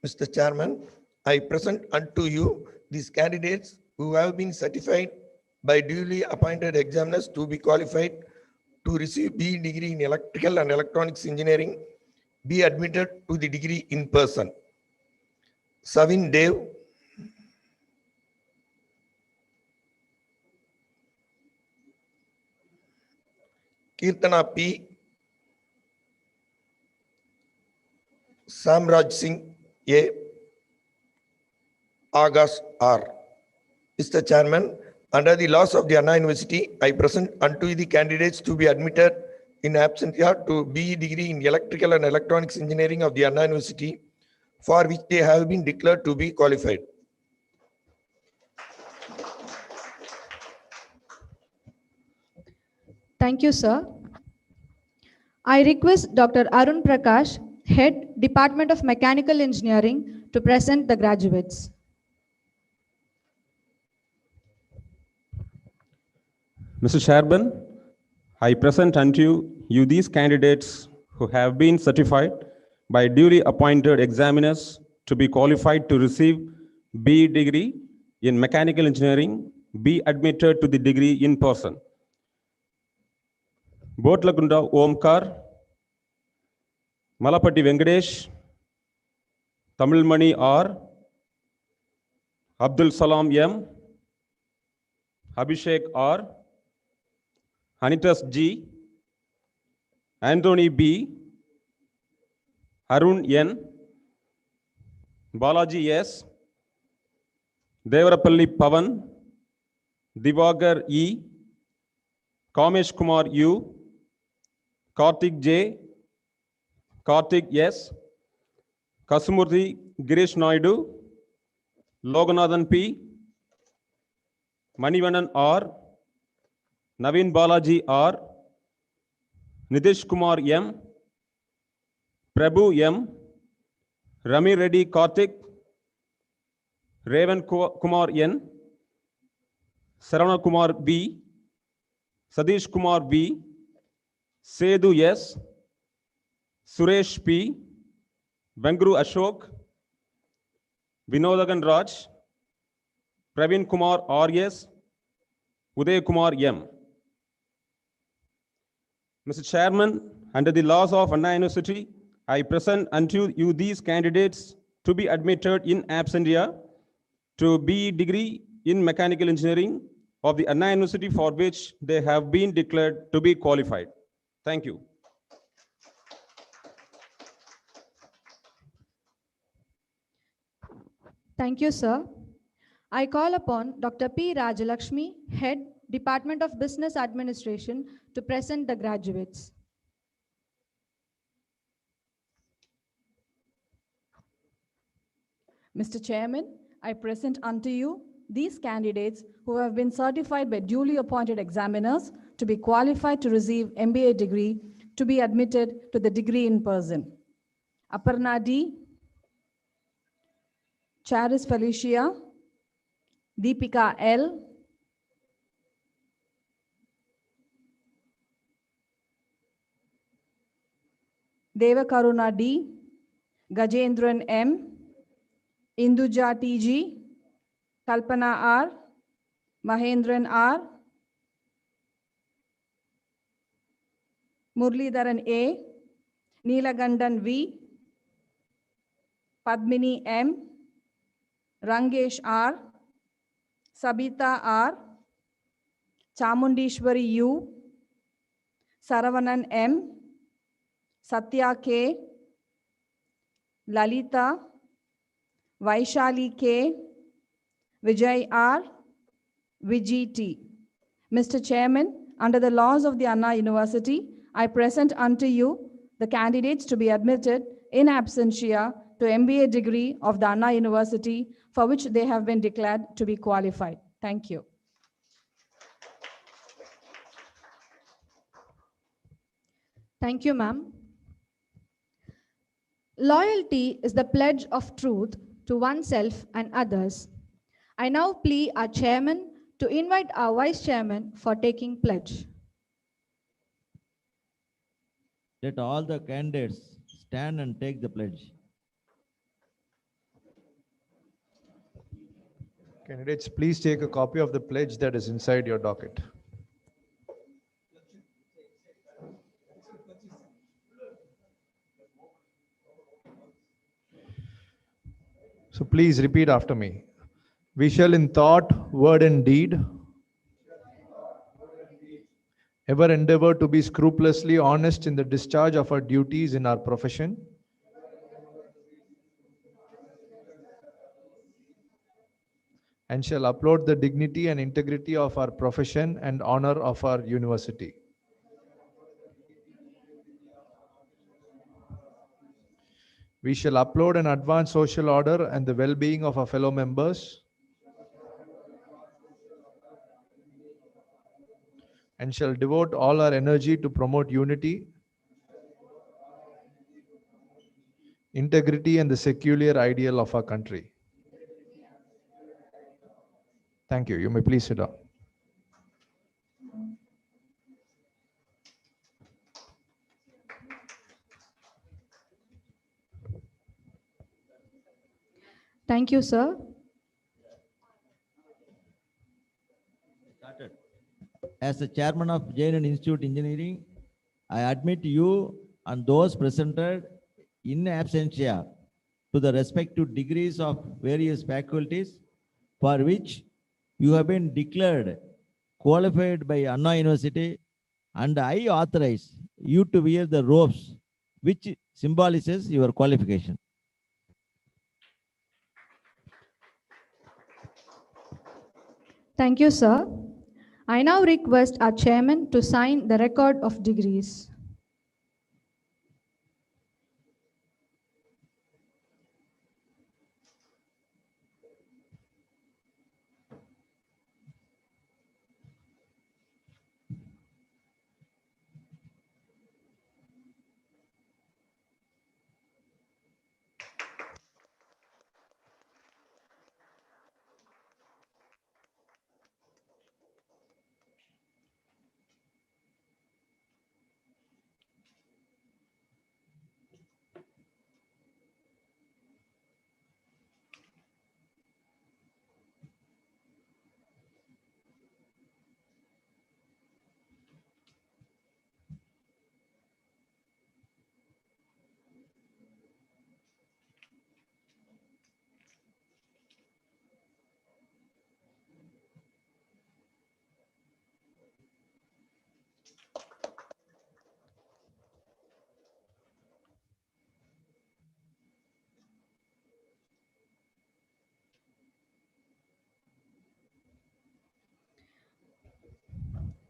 Speaker 9: Mr. Chairman, I present unto you these candidates who have been certified by duly appointed examiners to be qualified to receive BE degree in Electrical and Electronics Engineering, be admitted to the degree in person. Savin Dev, Kirtana P, Samraj Singh A, August R. Mr. Chairman, under the laws of the Anna University, I present unto you the candidates to be admitted in absentia to BE degree in Electrical and Electronics Engineering of the Anna University, for which they have been declared to be qualified.
Speaker 1: Thank you, sir. I request Dr. Arun Prakash, Head, Department of Mechanical Engineering, to present the graduates.
Speaker 11: Mr. Chairman, I present unto you these candidates who have been certified by duly appointed examiners to be qualified to receive BE degree in Mechanical Engineering, be admitted to the degree in person. Botlakunda Omkar, Malapati Venkatesh, Tamilmani R, Abdul Salam M, Abhishek R, Hanitas G, Anthony B, Arun N, Balaji S, Devarapalli Pavan, Divagar E, Kamesh Kumar U, Karthik J, Karthik S, Kasumurthy Girish Naidu, Loganathan P, Manivanan R, Naveen Balaji R, Nitish Kumar M, Prabhu M, Rami Reddy Karthik, Raven Kumar N, Saravana Kumar B, Sadish Kumar B, Sedu S, Suresh P, Venguru Ashok, Vinodagan Raj, Praveen Kumar R.S., Uday Kumar M. Mr. Chairman, under the laws of Anna University, I present unto you these candidates to be admitted in absentia to BE degree in mechanical engineering of the Anna University for which they have been declared to be qualified. Thank you.
Speaker 1: Thank you, sir. I call upon Dr. P. Rajalakshmi, Head, Department of Business Administration, to present the graduates.
Speaker 12: Mr. Chairman, I present unto you these candidates who have been certified by duly appointed examiners to be qualified to receive MBA degree to be admitted to the degree in person. Aparna D, Charis Felicia, Deepika L, Devakaruna D, Gajendran M, Induja TG, Kalpana R, Mahendran R, Murlidharan A, Neelagandan V, Padmini M, Rangesh R, Sabita R, Chamundishwari U, Saravanan M, Satya K, Lalita, Vaishali K, Vijay R, Vijay T. Mr. Chairman, under the laws of the Anna University, I present unto you the candidates to be admitted in absentia to MBA degree of the Anna University for which they have been declared to be qualified. Thank you.
Speaker 1: Thank you, ma'am. Loyalty is the pledge of truth to oneself and others. I now plea our chairman to invite our vice chairman for taking pledge.
Speaker 3: Let all the candidates stand and take the pledge.
Speaker 5: Candidates, please take a copy of the pledge that is inside your docket. So please repeat after me. We shall in thought, word and deed ever endeavor to be scrupulously honest in the discharge of our duties in our profession, and shall uphold the dignity and integrity of our profession and honor of our university. We shall uphold and advance social order and the well-being of our fellow members, and shall devote all our energy to promote unity, integrity, and the secular ideal of our country. Thank you. You may please sit down.
Speaker 1: Thank you, sir.
Speaker 3: Started. As the chairman of J.N.N. Institute Engineering, I admit you and those presented in absentia to the respective degrees of various faculties for which you have been declared qualified by Anna University, and I authorize you to wear the robes which symbolizes your qualification.
Speaker 1: Thank you, sir. I now request our chairman to sign the record of degrees.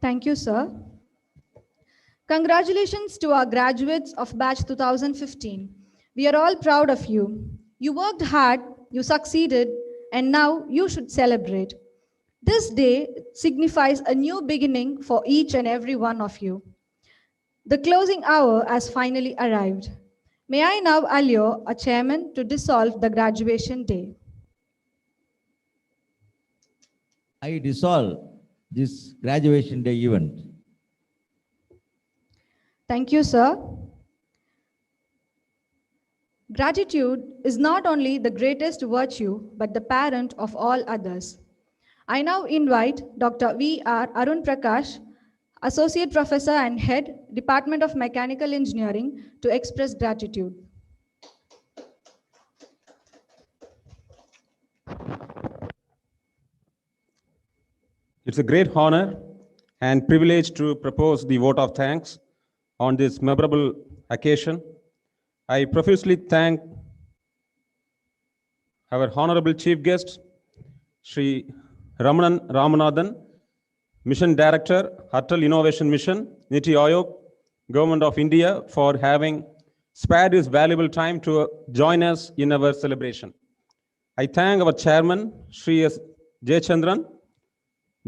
Speaker 1: Thank you, sir. Congratulations to our graduates of batch 2015. We are all proud of you. You worked hard, you succeeded, and now you should celebrate. This day signifies a new beginning for each and every one of you. The closing hour has finally arrived. May I now allure a chairman to dissolve the graduation day.
Speaker 6: I dissolve this graduation day event.
Speaker 1: Thank you, sir. Gratitude is not only the greatest virtue, but the parent of all others. I now invite Dr. V.R. Arun Prakash, Associate Professor and Head, Department of Mechanical Engineering, to express gratitude.
Speaker 11: It's a great honor and privilege to propose the vote of thanks on this memorable occasion. I profusely thank our honorable chief guest, Sri Ramanan Ramanathan, Mission Director, Atal Innovation Mission, Niti Aayog, Government of India, for having spared his valuable time to join us in our celebration. I thank our chairman, Sri S. J.N.N,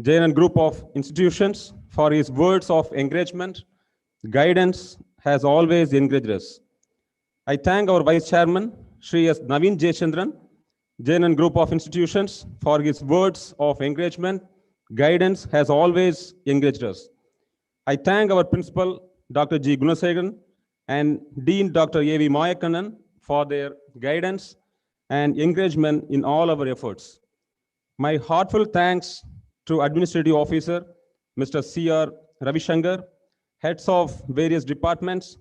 Speaker 11: J.N.N Group of Institutions, for his words of encouragement. Guidance has always encouraged us. I thank our Vice Chairman, Sri S. Naveen J.Chandran, J.N.N Group of Institutions, for his words of encouragement. Guidance has always encouraged us. I thank our Principal, Dr. G. Gunasegaran, and Dean Dr. A.V. Mayakkannan for their guidance and encouragement in all our efforts. My heartfelt thanks to Administrative Officer, Mr. C.R. Ravishankar, heads of various departments,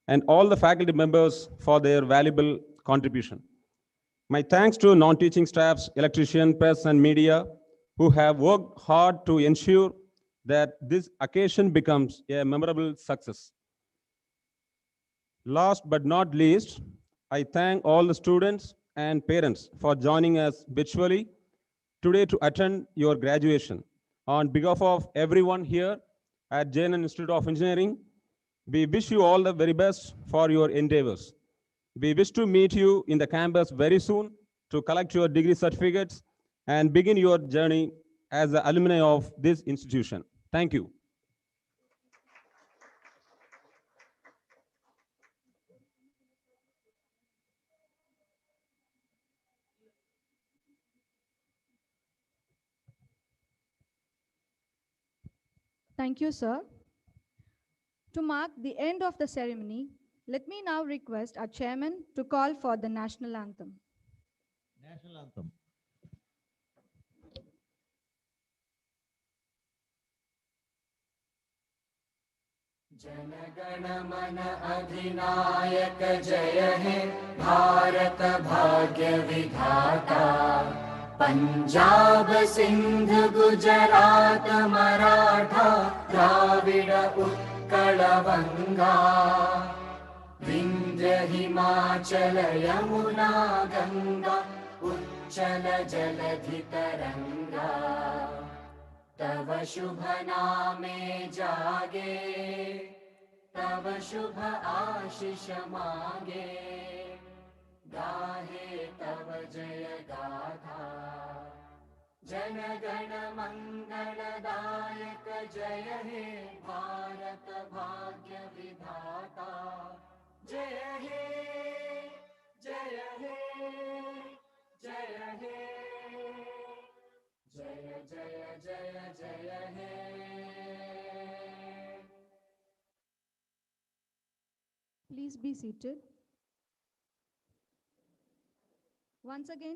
Speaker 11: and all the faculty members for their valuable contribution. My thanks to non-teaching staffs, electrician, press, and media who have worked hard to ensure that this occasion becomes a memorable success. Last but not least, I thank all the students and parents for joining us virtually today to attend your graduation. On behalf of everyone here at J.N.N Institute of Engineering, we wish you all the very best for your endeavors. We wish to meet you in the campus very soon to collect your degree certificates and begin your journey as the alumni of this institution. Thank you.
Speaker 1: Thank you, sir. To mark the end of the ceremony, let me now request our chairman to call for the national anthem.
Speaker 6: National anthem.
Speaker 2: जनगण मन अधिनायक जय हे भारत भाग्य विधाता पंजाब सिंध गुजरात मराठा द्राविड उत्कल बंगा विंध्य हिमाचल यमुना गंगा उच्चल जलधि तरंगा तव शुभ नामे जागे तव शुभ आशीष मांगे गाहे तव जय गाथा जन गण मंगलदायक जय हे भारत भाग्य विधाता जय हे जय हे जय हे जय जय जय जय हे
Speaker 1: Please be seated. Once again,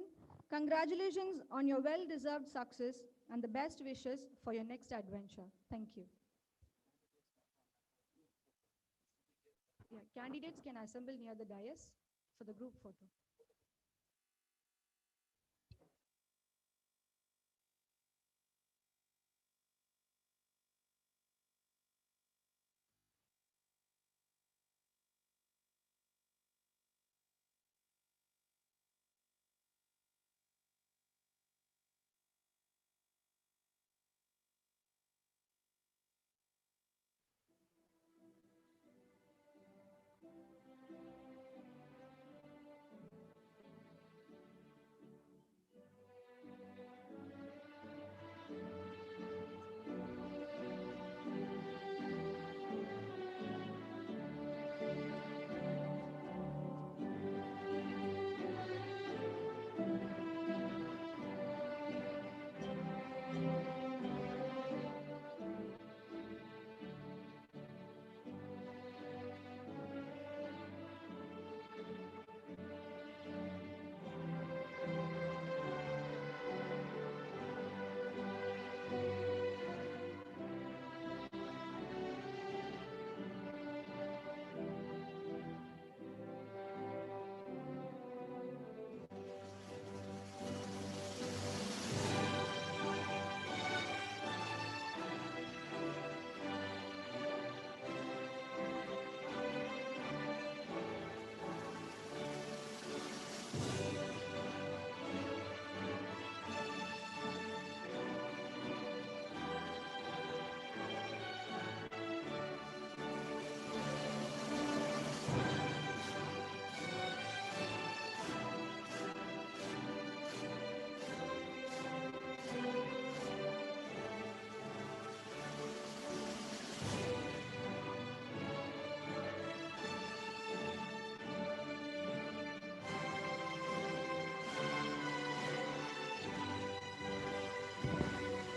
Speaker 1: congratulations on your well-deserved success and the best wishes for your next adventure. Thank you. Yeah, candidates can assemble near the dais for the group photo.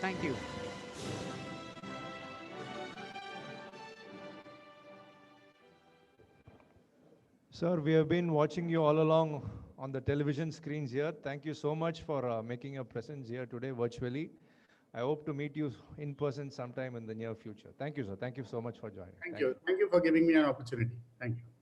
Speaker 7: Thank you.
Speaker 5: Sir, we have been watching you all along on the television screens here. Thank you so much for making your presence here today virtually. I hope to meet you in person sometime in the near future. Thank you, sir. Thank you so much for joining.
Speaker 10: Thank you. Thank you for giving me an opportunity. Thank you.